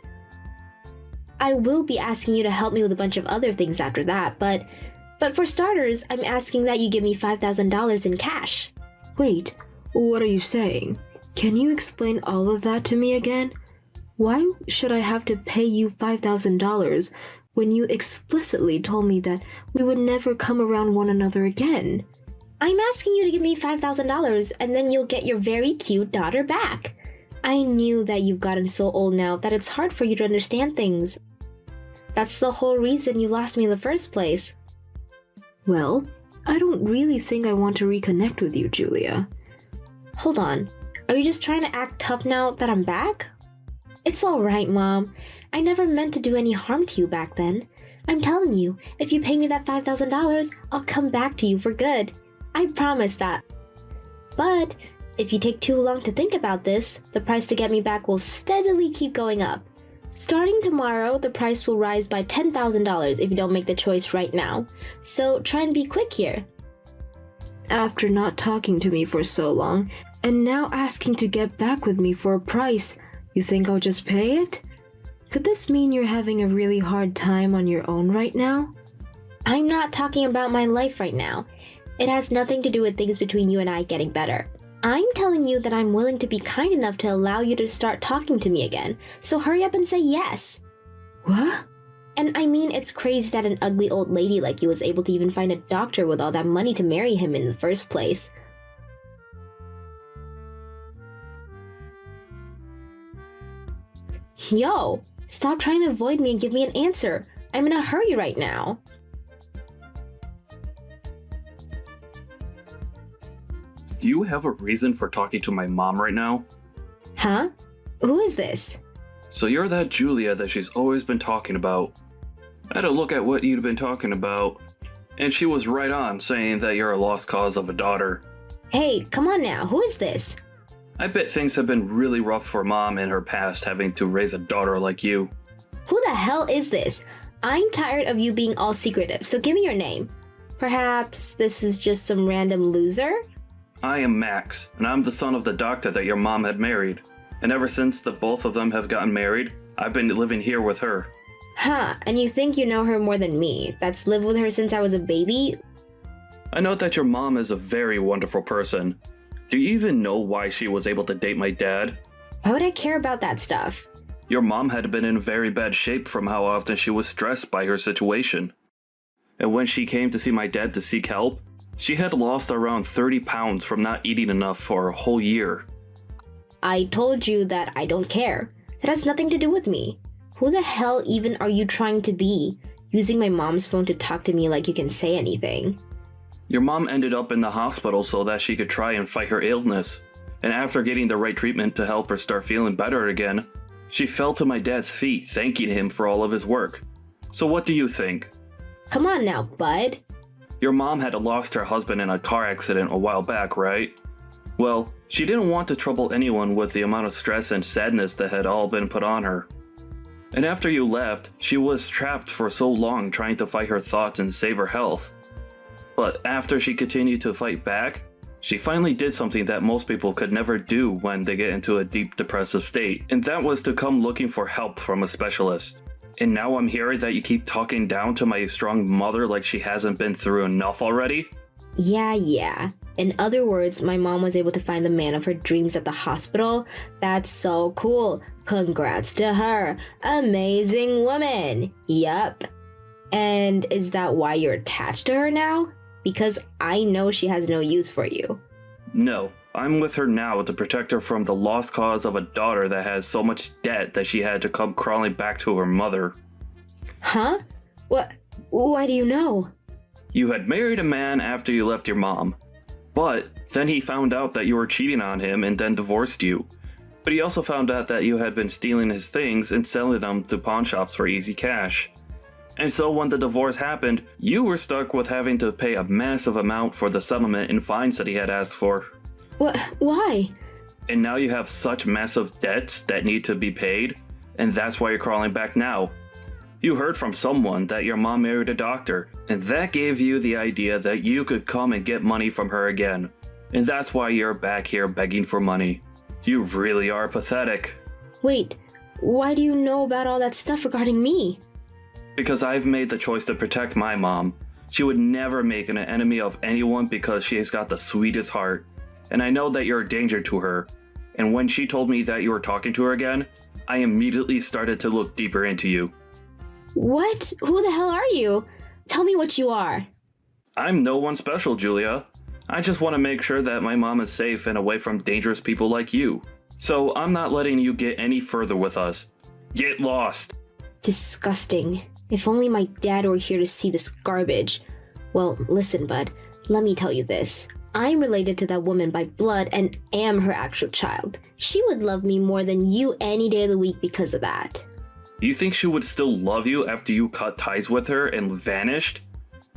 I will be asking you to help me with a bunch of other things after that, but for starters, I'm asking that you give me $5,000 in cash. Wait, what are you saying? Can you explain all of that to me again? Why should I have to pay you $5,000 when you explicitly told me that we would never come around one another again? I'm asking you to give me $5,000 and then you'll get your very cute daughter back. I knew that you've gotten so old now that it's hard for you to understand things. That's the whole reason you lost me in the first place. Well, I don't really think I want to reconnect with you, Julia. Hold on. Are you just trying to act tough now that I'm back? It's alright, Mom. I never meant to do any harm to you back then. I'm telling you, if you pay me that $5,000, I'll come back to you for good. I promise that. But if you take too long to think about this, the price to get me back will steadily keep going up. Starting tomorrow, the price will rise by $10,000 if you don't make the choice right now. So try and be quick here. After not talking to me for so long, and now asking to get back with me for a price, you think I'll just pay it? Could this mean you're having a really hard time on your own right now? I'm not talking about my life right now. It has nothing to do with things between you and I getting better. I'm telling you that I'm willing to be kind enough to allow you to start talking to me again, so hurry up and say yes. What? And I mean, it's crazy that an ugly old lady like you was able to even find a doctor with all that money to marry him in the first place. Yo, stop trying to avoid me and give me an answer. I'm in a hurry right now. Do you have a reason for talking to my mom right now? Huh? Who is this? So you're that Julia that she's always been talking about. I had a look at what you'd been talking about, and she was right on saying that you're a lost cause of a daughter. Hey, come on now, who is this? I bet things have been really rough for Mom in her past having to raise a daughter like you. Who the hell is this? I'm tired of you being all secretive, so give me your name. Perhaps this is just some random loser? I am Max, and I'm the son of the doctor that your mom had married. And ever since the both of them have gotten married, I've been living here with her. Huh, and you think you know her more than me? That's lived with her since I was a baby? I know that your mom is a very wonderful person. Do you even know why she was able to date my dad? Why would I care about that stuff? Your mom had been in very bad shape from how often she was stressed by her situation. And when she came to see my dad to seek help, she had lost around 30 pounds from not eating enough for a whole year. I told you that I don't care. That has nothing to do with me. Who the hell even are you trying to be? Using my mom's phone to talk to me like you can say anything. Your mom ended up in the hospital so that she could try and fight her illness. And after getting the right treatment to help her start feeling better again, she fell to my dad's feet thanking him for all of his work. So what do you think? Come on now, bud. Your mom had lost her husband in a car accident a while back, right? Well, she didn't want to trouble anyone with the amount of stress and sadness that had all been put on her. And after you left, she was trapped for so long trying to fight her thoughts and save her health. But after she continued to fight back, she finally did something that most people could never do when they get into a deep depressive state, and that was to come looking for help from a specialist. And now I'm hearing that you keep talking down to my strong mother like she hasn't been through enough already? Yeah. In other words, my mom was able to find the man of her dreams at the hospital. That's so cool. Congrats to her. Amazing woman. Yup. And is that why you're attached to her now? Because I know she has no use for you. No, I'm with her now to protect her from the lost cause of a daughter that has so much debt that she had to come crawling back to her mother. Huh? What? Why do you know? You had married a man after you left your mom. But then he found out that you were cheating on him and then divorced you. But he also found out that you had been stealing his things and selling them to pawn shops for easy cash. And so when the divorce happened, you were stuck with having to pay a massive amount for the settlement and fines that he had asked for. What? Why? And now you have such massive debts that need to be paid, and that's why you're crawling back now. You heard from someone that your mom married a doctor, and that gave you the idea that you could come and get money from her again. And that's why you're back here begging for money. You really are pathetic. Wait, why do you know about all that stuff regarding me? Because I've made the choice to protect my mom. She would never make an enemy of anyone because she has got the sweetest heart. And I know that you're a danger to her. And when she told me that you were talking to her again, I immediately started to look deeper into you. What? Who the hell are you? Tell me what you are. I'm no one special, Julia. I just want to make sure that my mom is safe and away from dangerous people like you. So I'm not letting you get any further with us. Get lost. Disgusting. If only my dad were here to see this garbage. Well, listen, bud, let me tell you this. I'm related to that woman by blood and am her actual child. She would love me more than you any day of the week because of that. You think she would still love you after you cut ties with her and vanished?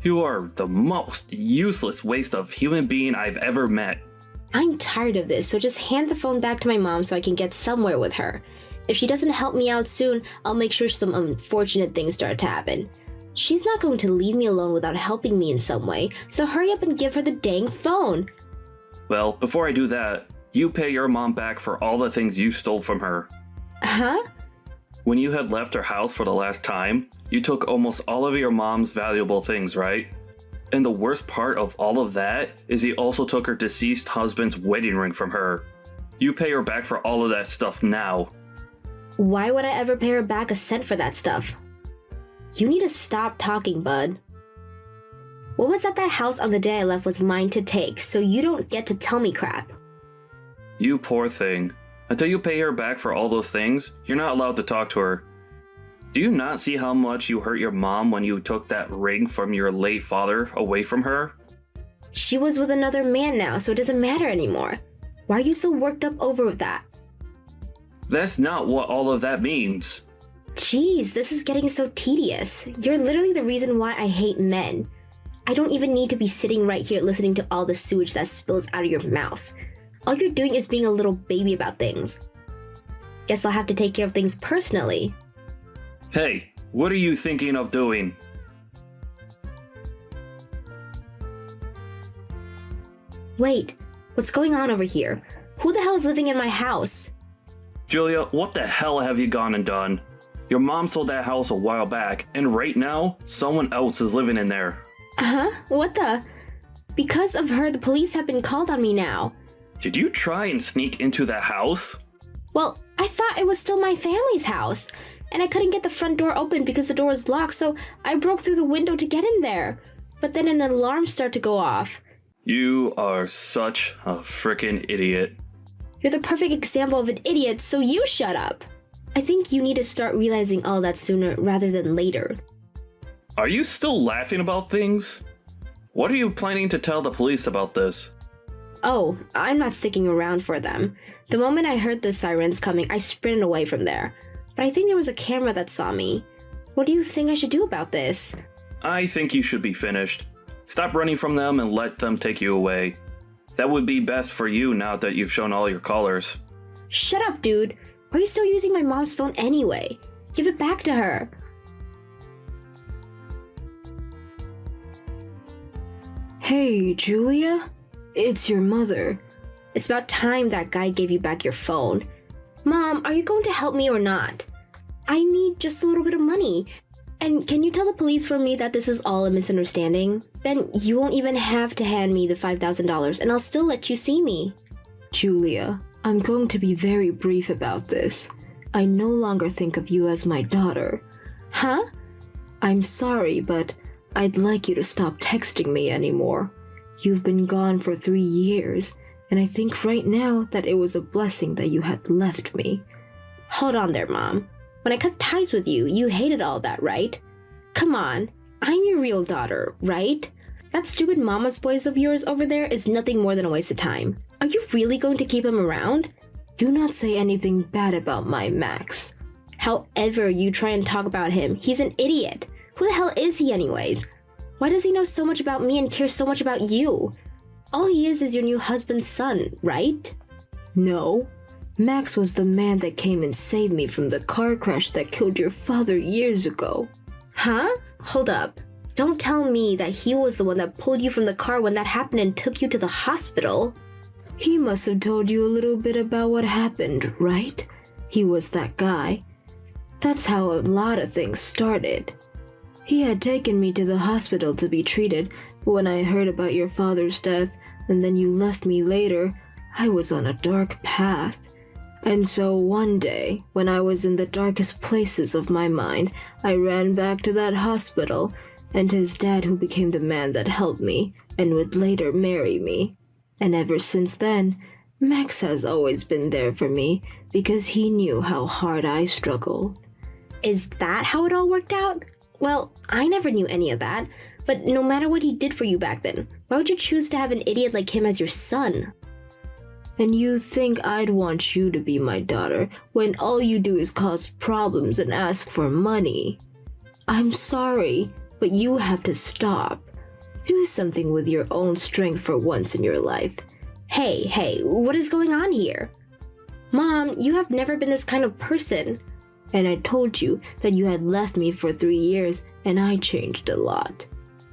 You are the most useless waste of human being I've ever met. I'm tired of this, so just hand the phone back to my mom so I can get somewhere with her. If she doesn't help me out soon, I'll make sure some unfortunate things start to happen. She's not going to leave me alone without helping me in some way, so hurry up and give her the dang phone. Well, before I do that, you pay your mom back for all the things you stole from her. Huh? When you had left her house for the last time, you took almost all of your mom's valuable things, right? And the worst part of all of that is you also took her deceased husband's wedding ring from her. You pay her back for all of that stuff now. Why would I ever pay her back a cent for that stuff? You need to stop talking, bud. What was at that house on the day I left was mine to take, so you don't get to tell me crap. You poor thing. Until you pay her back for all those things, you're not allowed to talk to her. Do you not see how much you hurt your mom when you took that ring from your late father away from her? She was with another man now, so it doesn't matter anymore. Why are you so worked up over that? That's not what all of that means. Jeez, this is getting so tedious. You're literally the reason why I hate men. I don't even need to be sitting right here listening to all the sewage that spills out of your mouth. All you're doing is being a little baby about things. Guess I'll have to take care of things personally. Hey, what are you thinking of doing? Wait, what's going on over here? Who the hell is living in my house? Julia, what the hell have you gone and done? Your mom sold that house a while back, and right now, someone else is living in there. Huh? What the? Because of her, the police have been called on me now. Did you try and sneak into that house? Well, I thought it was still my family's house, and I couldn't get the front door open because the door was locked, so I broke through the window to get in there. But then an alarm started to go off. You are such a frickin' idiot. You're the perfect example of an idiot, so you shut up. I think you need to start realizing all that sooner rather than later. Are you still laughing about things? What are you planning to tell the police about this? Oh, I'm not sticking around for them. The moment I heard the sirens coming, I sprinted away from there. But I think there was a camera that saw me. What do you think I should do about this? I think you should be finished. Stop running from them and let them take you away. That would be best for you now that you've shown all your colors. Shut up, dude. Why are you still using my mom's phone anyway? Give it back to her. Hey, Julia? It's your mother. It's about time that guy gave you back your phone. Mom, are you going to help me or not? I need just a little bit of money. And can you tell the police for me that this is all a misunderstanding? Then you won't even have to hand me the $5,000 and I'll still let you see me. Julia, I'm going to be very brief about this. I no longer think of you as my daughter. Huh? I'm sorry, but I'd like you to stop texting me anymore. You've been gone for 3 years, and I think right now that it was a blessing that you had left me. Hold on there, Mom. When I cut ties with you, you hated all that, right? Come on, I'm your real daughter, right? That stupid mama's boys of yours over there is nothing more than a waste of time. Are you really going to keep him around? Do not say anything bad about my Max. However you try and talk about him, he's an idiot. Who the hell is he anyways? Why does he know so much about me and care so much about you? All he is your new husband's son, right? No. Max was the man that came and saved me from the car crash that killed your father years ago. Huh? Hold up. Don't tell me that he was the one that pulled you from the car when that happened and took you to the hospital. He must have told you a little bit about what happened, right? He was that guy. That's how a lot of things started. He had taken me to the hospital to be treated, but when I heard about your father's death, and then you left me later, I was on a dark path. And so one day, when I was in the darkest places of my mind, I ran back to that hospital, and his dad who became the man that helped me, and would later marry me. And ever since then, Max has always been there for me, because he knew how hard I struggled. Is that how it all worked out? Well, I never knew any of that, but no matter what he did for you back then, Why would you choose to have an idiot like him as your son? And you think I'd want you to be my daughter when all you do is cause problems and ask for money? I'm sorry, but you have to stop. Do something with your own strength for once in your life. Hey, what is going on here? Mom, you have never been this kind of person. And I told you that you had left me for 3 years and I changed a lot.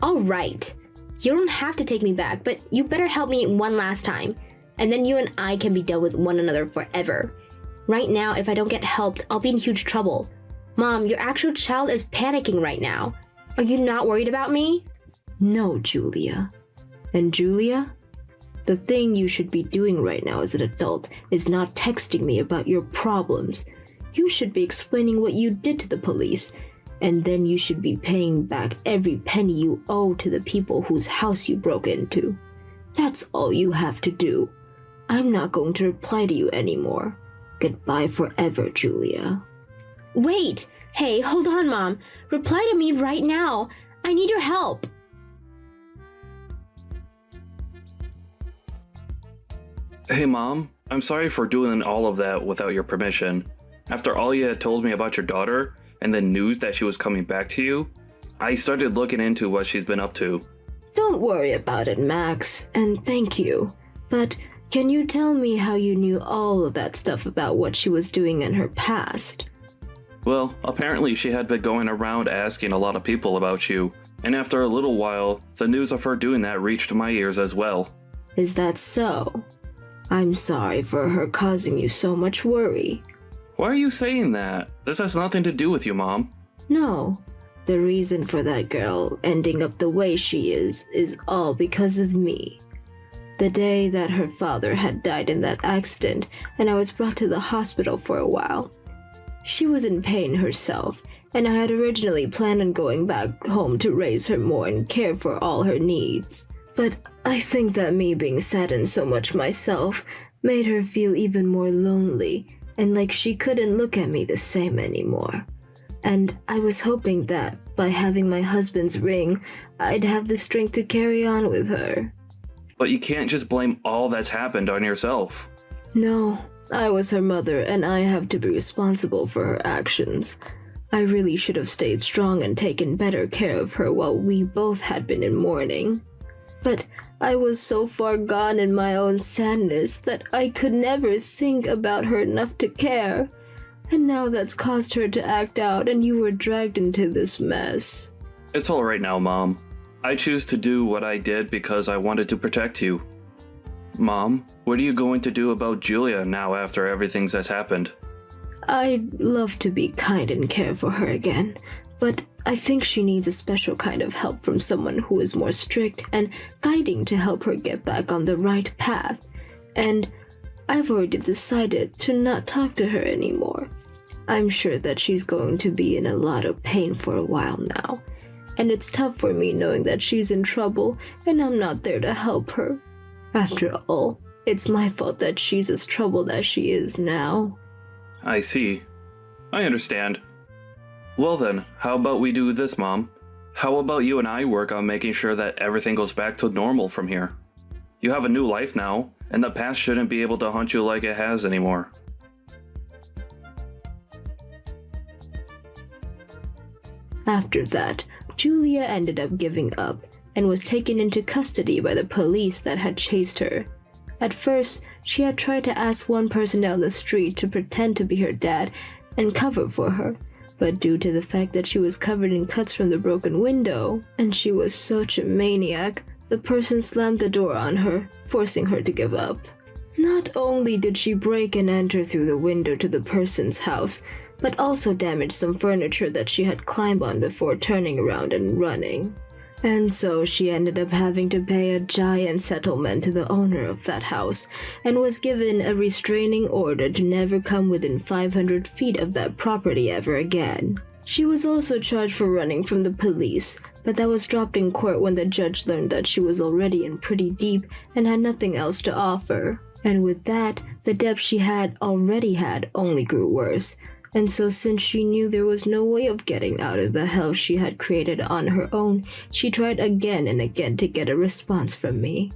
All right. You don't have to take me back, but you better help me one last time. And then you and I can be done with one another forever. Right now, if I don't get helped, I'll be in huge trouble. Mom, your actual child is panicking right now. Are you not worried about me? No, Julia. And Julia, the thing you should be doing right now as an adult is not texting me about your problems. You should be explaining what you did to the police, and then you should be paying back every penny you owe to the people whose house you broke into. That's all you have to do. I'm not going to reply to you anymore. Goodbye forever, Julia. Wait! Hey, hold on, Mom. Reply to me right now. I need your help. Hey Mom, I'm sorry for doing all of that without your permission. After all you had told me about your daughter, and the news that she was coming back to you, I started looking into what she's been up to. Don't worry about it, Max, and thank you. But can you tell me how you knew all of that stuff about what she was doing in her past? Well, apparently she had been going around asking a lot of people about you, and after a little while, the news of her doing that reached my ears as well. Is that so? I'm sorry for her causing you so much worry. Why are you saying that? This has nothing to do with you, Mom. No. The reason for that girl ending up the way she is all because of me. The day that her father had died in that accident and I was brought to the hospital for a while, she was in pain herself, and I had originally planned on going back home to raise her more and care for all her needs. But I think that me being saddened so much myself made her feel even more lonely and like she couldn't look at me the same anymore. And I was hoping that by having my husband's ring, I'd have the strength to carry on with her. But you can't just blame all that's happened on yourself. No, I was her mother and I have to be responsible for her actions. I really should have stayed strong and taken better care of her while we both had been in mourning. But I was so far gone in my own sadness that I could never think about her enough to care. And now that's caused her to act out and you were dragged into this mess. It's alright now, Mom. I choose to do what I did because I wanted to protect you. Mom, what are you going to do about Julia now after everything that's happened? I'd love to be kind and care for her again, but I think she needs a special kind of help from someone who is more strict and guiding to help her get back on the right path. And I've already decided to not talk to her anymore. I'm sure that she's going to be in a lot of pain for a while now. And it's tough for me knowing that she's in trouble and I'm not there to help her. After all, it's my fault that she's as troubled as she is now. I see. I understand. Well then, how about we do this, Mom? How about you and I work on making sure that everything goes back to normal from here? You have a new life now, and the past shouldn't be able to haunt you like it has anymore. After that, Julia ended up giving up and was taken into custody by the police that had chased her. At first, she had tried to ask one person down the street to pretend to be her dad and cover for her, but due to the fact that she was covered in cuts from the broken window, and she was such a maniac, the person slammed the door on her, forcing her to give up. Not only did she break and enter through the window to the person's house, but also damaged some furniture that she had climbed on before turning around and running. And so she ended up having to pay a giant settlement to the owner of that house, and was given a restraining order to never come within 500 feet of that property ever again. She was also charged for running from the police, but that was dropped in court when the judge learned that she was already in pretty deep and had nothing else to offer. And with that, the debt she had already had only grew worse. And so since she knew there was no way of getting out of the hell she had created on her own, she tried again and again to get a response from me.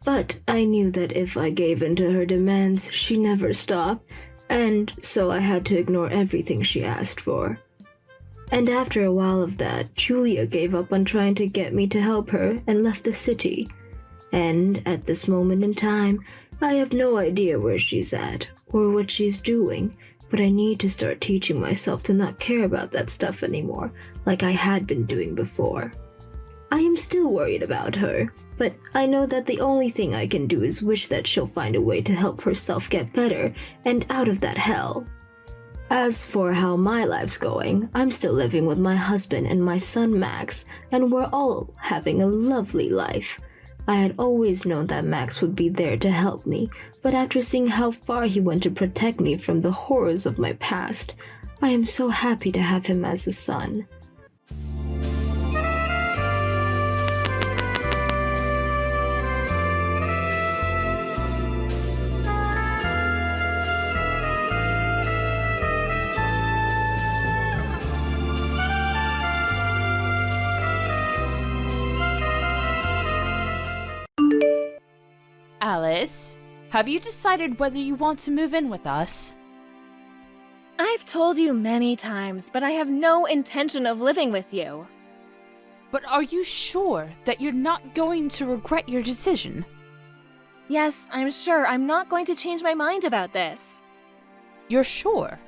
But I knew that if I gave in to her demands, she'd never stop, and so I had to ignore everything she asked for. And after a while of that, Julia gave up on trying to get me to help her and left the city. And at this moment in time, I have no idea where she's at or what she's doing, but I need to start teaching myself to not care about that stuff anymore, like I had been doing before. I am still worried about her, but I know that the only thing I can do is wish that she'll find a way to help herself get better and out of that hell. As for how my life's going, I'm still living with my husband and my son Max, and we're all having a lovely life. I had always known that Max would be there to help me, but after seeing how far he went to protect me from the horrors of my past, I am so happy to have him as a son. Alice, have you decided whether you want to move in with us? I've told you many times, but I have no intention of living with you. But are you sure that you're not going to regret your decision? Yes, I'm sure I'm not going to change my mind about this. You're sure?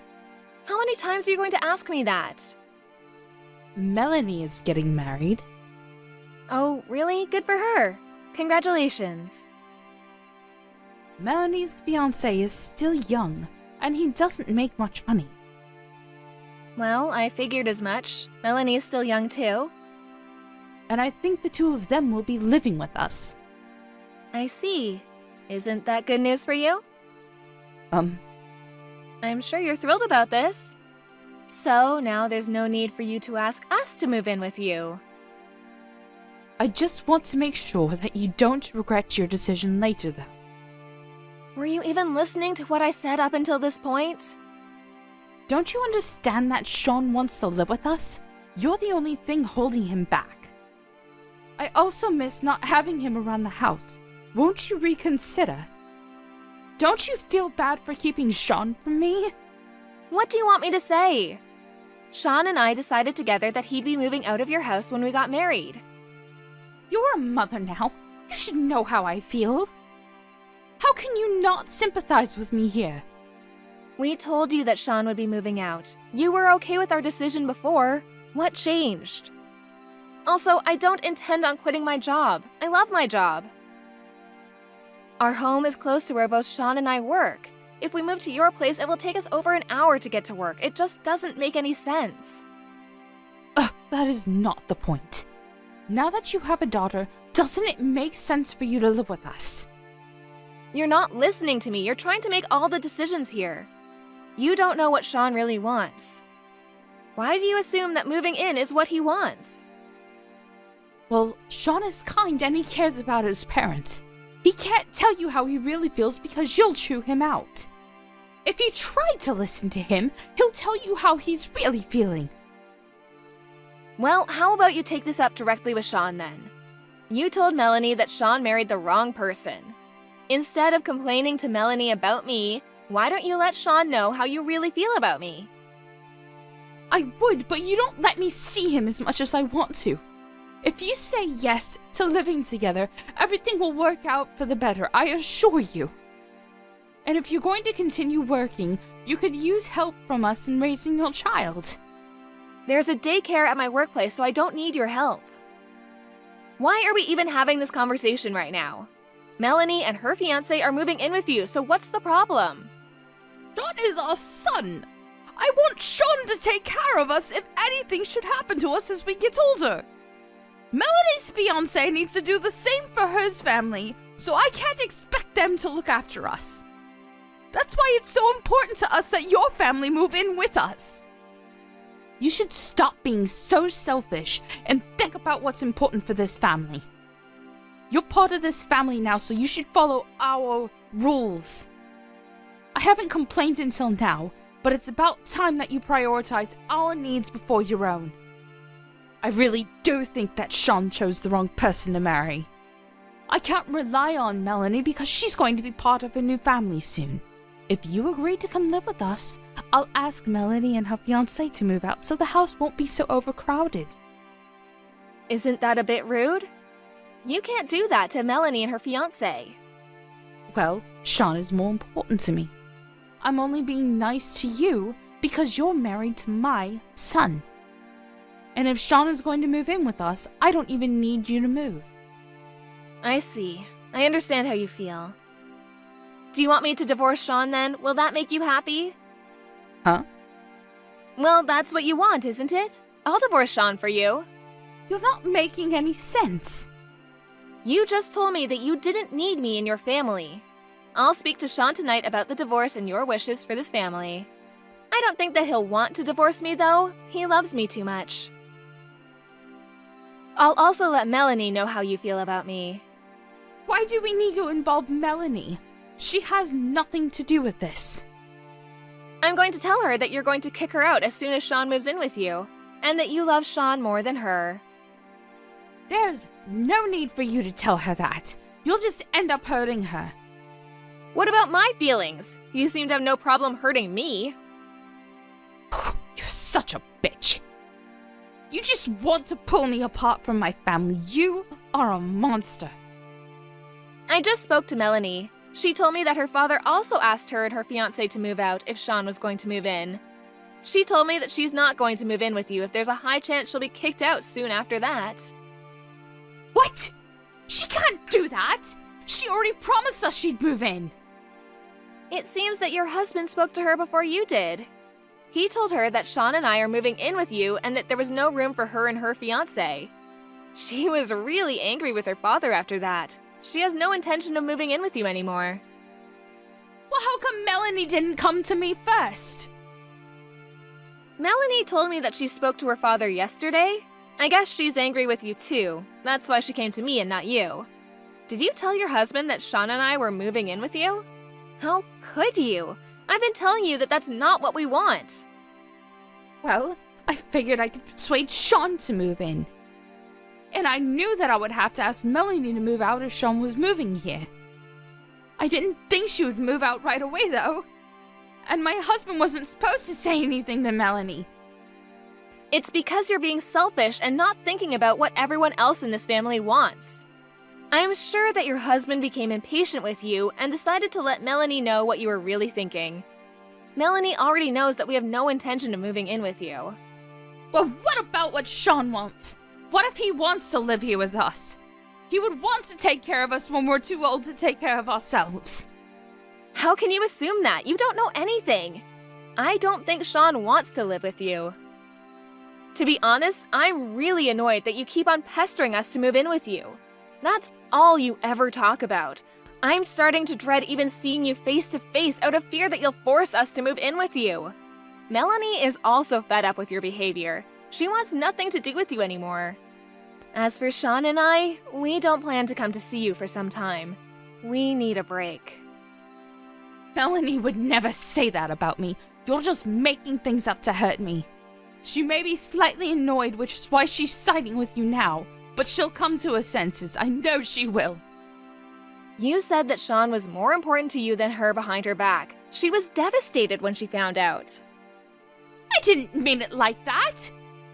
How many times are you going to ask me that? Melanie is getting married. Oh, really? Good for her. Congratulations. Melanie's fiancé is still young, and he doesn't make much money. Well, I figured as much. Melanie's still young too. And I think the two of them will be living with us. I see. Isn't that good news for you? I'm sure you're thrilled about this. So now there's no need for you to ask us to move in with you. I just want to make sure that you don't regret your decision later, though. Were you even listening to what I said up until this point? Don't you understand that Sean wants to live with us? You're the only thing holding him back. I also miss not having him around the house. Won't you reconsider? Don't you feel bad for keeping Sean from me? What do you want me to say? Sean and I decided together that he'd be moving out of your house when we got married. You're a mother now. You should know how I feel. How can you not sympathize with me here? We told you that Sean would be moving out. You were okay with our decision before. What changed? Also, I don't intend on quitting my job. I love my job. Our home is close to where both Sean and I work. If we move to your place, it will take us over an hour to get to work. It just doesn't make any sense. That is not the point. Now that you have a daughter, doesn't it make sense for you to live with us? You're not listening to me. You're trying to make all the decisions here. You don't know what Sean really wants. Why do you assume that moving in is what he wants? Well, Sean is kind and he cares about his parents. He can't tell you how he really feels because you'll chew him out. If you try to listen to him, he'll tell you how he's really feeling. Well, how about you take this up directly with Sean then? You told Melanie that Sean married the wrong person. Instead of complaining to Melanie about me, why don't you let Sean know how you really feel about me? I would, but you don't let me see him as much as I want to. If you say yes to living together, everything will work out for the better, I assure you. And if you're going to continue working, you could use help from us in raising your child. There's a daycare at my workplace, so I don't need your help. Why are we even having this conversation right now? Melanie and her fiancé are moving in with you, so what's the problem? Sean is our son. I want Sean to take care of us if anything should happen to us as we get older. Melanie's fiancé needs to do the same for hers family, so I can't expect them to look after us. That's why it's so important to us that your family move in with us. You should stop being so selfish and think about what's important for this family. You're part of this family now, so you should follow our rules. I haven't complained until now, but it's about time that you prioritize our needs before your own. I really do think that Sean chose the wrong person to marry. I can't rely on Melanie because she's going to be part of a new family soon. If you agree to come live with us, I'll ask Melanie and her fiancé to move out so the house won't be so overcrowded. Isn't that a bit rude? You can't do that to Melanie and her fiancé. Well, Sean is more important to me. I'm only being nice to you because you're married to my son. And if Sean is going to move in with us, I don't even need you to move. I see. I understand how you feel. Do you want me to divorce Sean then? Will that make you happy? Huh? Well, that's what you want, isn't it? I'll divorce Sean for you. You're not making any sense. You just told me that you didn't need me in your family. I'll speak to Sean tonight about the divorce and your wishes for this family. I don't think that he'll want to divorce me, though. He loves me too much. I'll also let Melanie know how you feel about me. Why do we need to involve Melanie? She has nothing to do with this. I'm going to tell her that you're going to kick her out as soon as Sean moves in with you, and that you love Sean more than her. There's no need for you to tell her that. You'll just end up hurting her. What about my feelings? You seem to have no problem hurting me. You're such a bitch. You just want to pull me apart from my family. You are a monster. I just spoke to Melanie. She told me that her father also asked her and her fiancé to move out if Sean was going to move in. She told me that she's not going to move in with you if there's a high chance she'll be kicked out soon after that. What? She can't do that! She already promised us she'd move in! It seems that your husband spoke to her before you did. He told her that Sean and I are moving in with you and that there was no room for her and her fiancé. She was really angry with her father after that. She has no intention of moving in with you anymore. Well, how come Melanie didn't come to me first? Melanie told me that she spoke to her father yesterday. I guess she's angry with you too. That's why she came to me and not you. Did you tell your husband that Sean and I were moving in with you? How could you? I've been telling you that that's not what we want. Well, I figured I could persuade Sean to move in. And I knew that I would have to ask Melanie to move out if Sean was moving here. I didn't think she would move out right away, though. And my husband wasn't supposed to say anything to Melanie. It's because you're being selfish and not thinking about what everyone else in this family wants. I'm sure that your husband became impatient with you and decided to let Melanie know what you were really thinking. Melanie already knows that we have no intention of moving in with you. Well, what about what Sean wants? What if he wants to live here with us? He would want to take care of us when we're too old to take care of ourselves. How can you assume that? You don't know anything. I don't think Sean wants to live with you. To be honest, I'm really annoyed that you keep on pestering us to move in with you. That's all you ever talk about. I'm starting to dread even seeing you face to face out of fear that you'll force us to move in with you. Melanie is also fed up with your behavior. She wants nothing to do with you anymore. As for Sean and I, we don't plan to come to see you for some time. We need a break. Melanie would never say that about me. You're just making things up to hurt me. She may be slightly annoyed, which is why she's siding with you now, but she'll come to her senses. I know she will. You said that Sean was more important to you than her behind her back. She was devastated when she found out. I didn't mean it like that.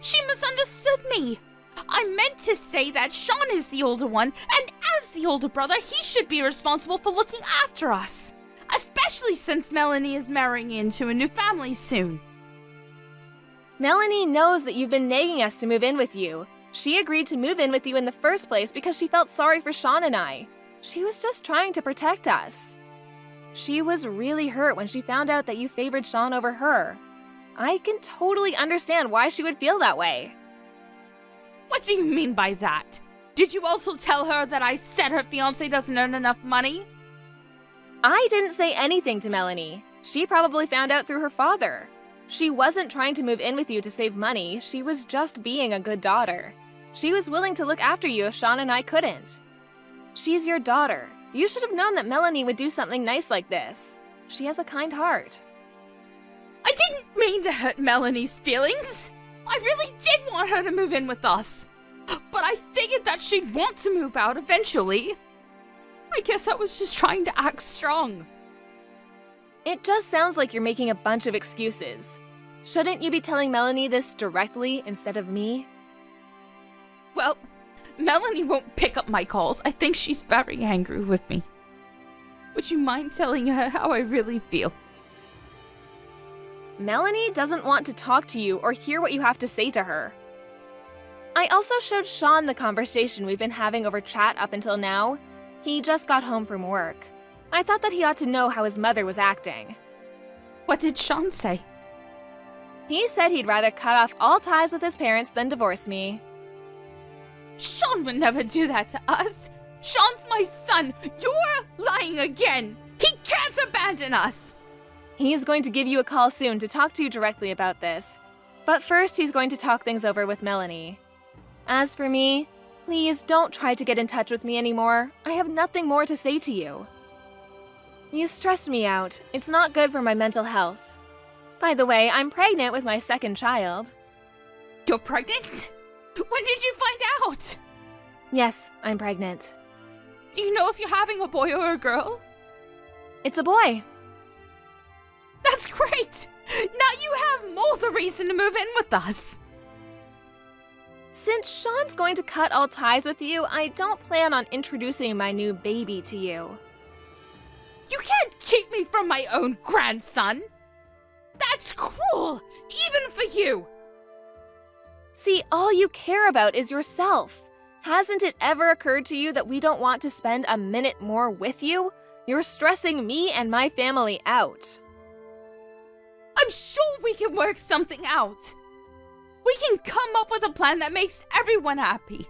She misunderstood me. I meant to say that Sean is the older one, and as the older brother, he should be responsible for looking after us. Especially since Melanie is marrying into a new family soon. Melanie knows that you've been nagging us to move in with you. She agreed to move in with you in the first place because she felt sorry for Sean and I. She was just trying to protect us. She was really hurt when she found out that you favored Sean over her. I can totally understand why she would feel that way. What do you mean by that? Did you also tell her that I said her fiancé doesn't earn enough money? I didn't say anything to Melanie. She probably found out through her father. She wasn't trying to move in with you to save money. She was just being a good daughter. She was willing to look after you if Sean and I couldn't. She's your daughter. You should have known that Melanie would do something nice like this. She has a kind heart. I didn't mean to hurt Melanie's feelings. I really did want her to move in with us. But I figured that she'd want to move out eventually. I guess I was just trying to act strong. It just sounds like you're making a bunch of excuses. Shouldn't you be telling Melanie this directly instead of me? Well, Melanie won't pick up my calls. I think she's very angry with me. Would you mind telling her how I really feel? Melanie doesn't want to talk to you or hear what you have to say to her. I also showed Sean the conversation we've been having over chat up until now. He just got home from work. I thought that he ought to know how his mother was acting. What did Sean say? He said he'd rather cut off all ties with his parents than divorce me. Sean would never do that to us. Sean's my son. You're lying again. He can't abandon us. He's going to give you a call soon to talk to you directly about this. But first, he's going to talk things over with Melanie. As for me, please don't try to get in touch with me anymore. I have nothing more to say to you. You stress me out. It's not good for my mental health. By the way, I'm pregnant with my second child. You're pregnant? When did you find out? Yes, I'm pregnant. Do you know if you're having a boy or a girl? It's a boy. That's great! Now you have more the reason to move in with us. Since Sean's going to cut all ties with you, I don't plan on introducing my new baby to you. You can't keep me from my own grandson. That's cruel, even for you. See, all you care about is yourself. Hasn't it ever occurred to you that we don't want to spend a minute more with you? You're stressing me and my family out. I'm sure we can work something out. We can come up with a plan that makes everyone happy.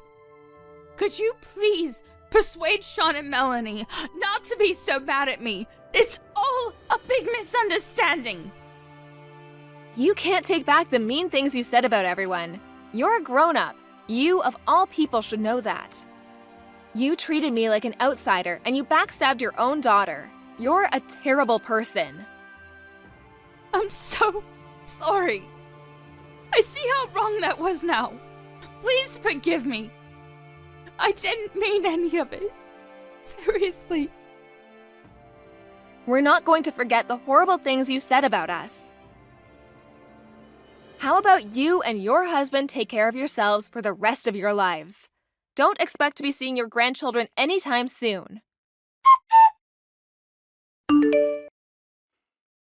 Could you please persuade Sean and Melanie not to be so mad at me? It's all a big misunderstanding. You can't take back the mean things you said about everyone. You're a grown-up. You, of all people, should know that. You treated me like an outsider, and you backstabbed your own daughter. You're a terrible person. I'm so sorry. I see how wrong that was now. Please forgive me. I didn't mean any of it. Seriously. We're not going to forget the horrible things you said about us. How about you and your husband take care of yourselves for the rest of your lives? Don't expect to be seeing your grandchildren anytime soon.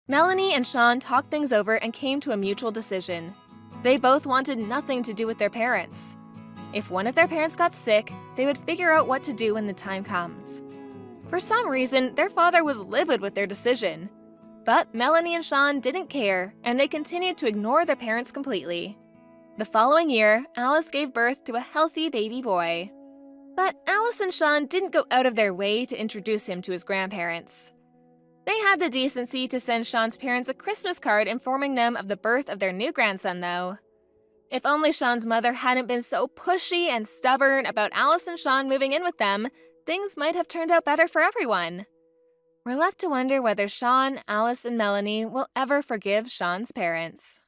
Melanie and Sean talked things over and came to a mutual decision. They both wanted nothing to do with their parents. If one of their parents got sick, they would figure out what to do when the time comes. For some reason, their father was livid with their decision. But Melanie and Sean didn't care, and they continued to ignore their parents completely. The following year, Alice gave birth to a healthy baby boy. But Alice and Sean didn't go out of their way to introduce him to his grandparents. They had the decency to send Sean's parents a Christmas card informing them of the birth of their new grandson, though. If only Sean's mother hadn't been so pushy and stubborn about Alice and Sean moving in with them, things might have turned out better for everyone. We're left to wonder whether Sean, Alice, and Melanie will ever forgive Sean's parents.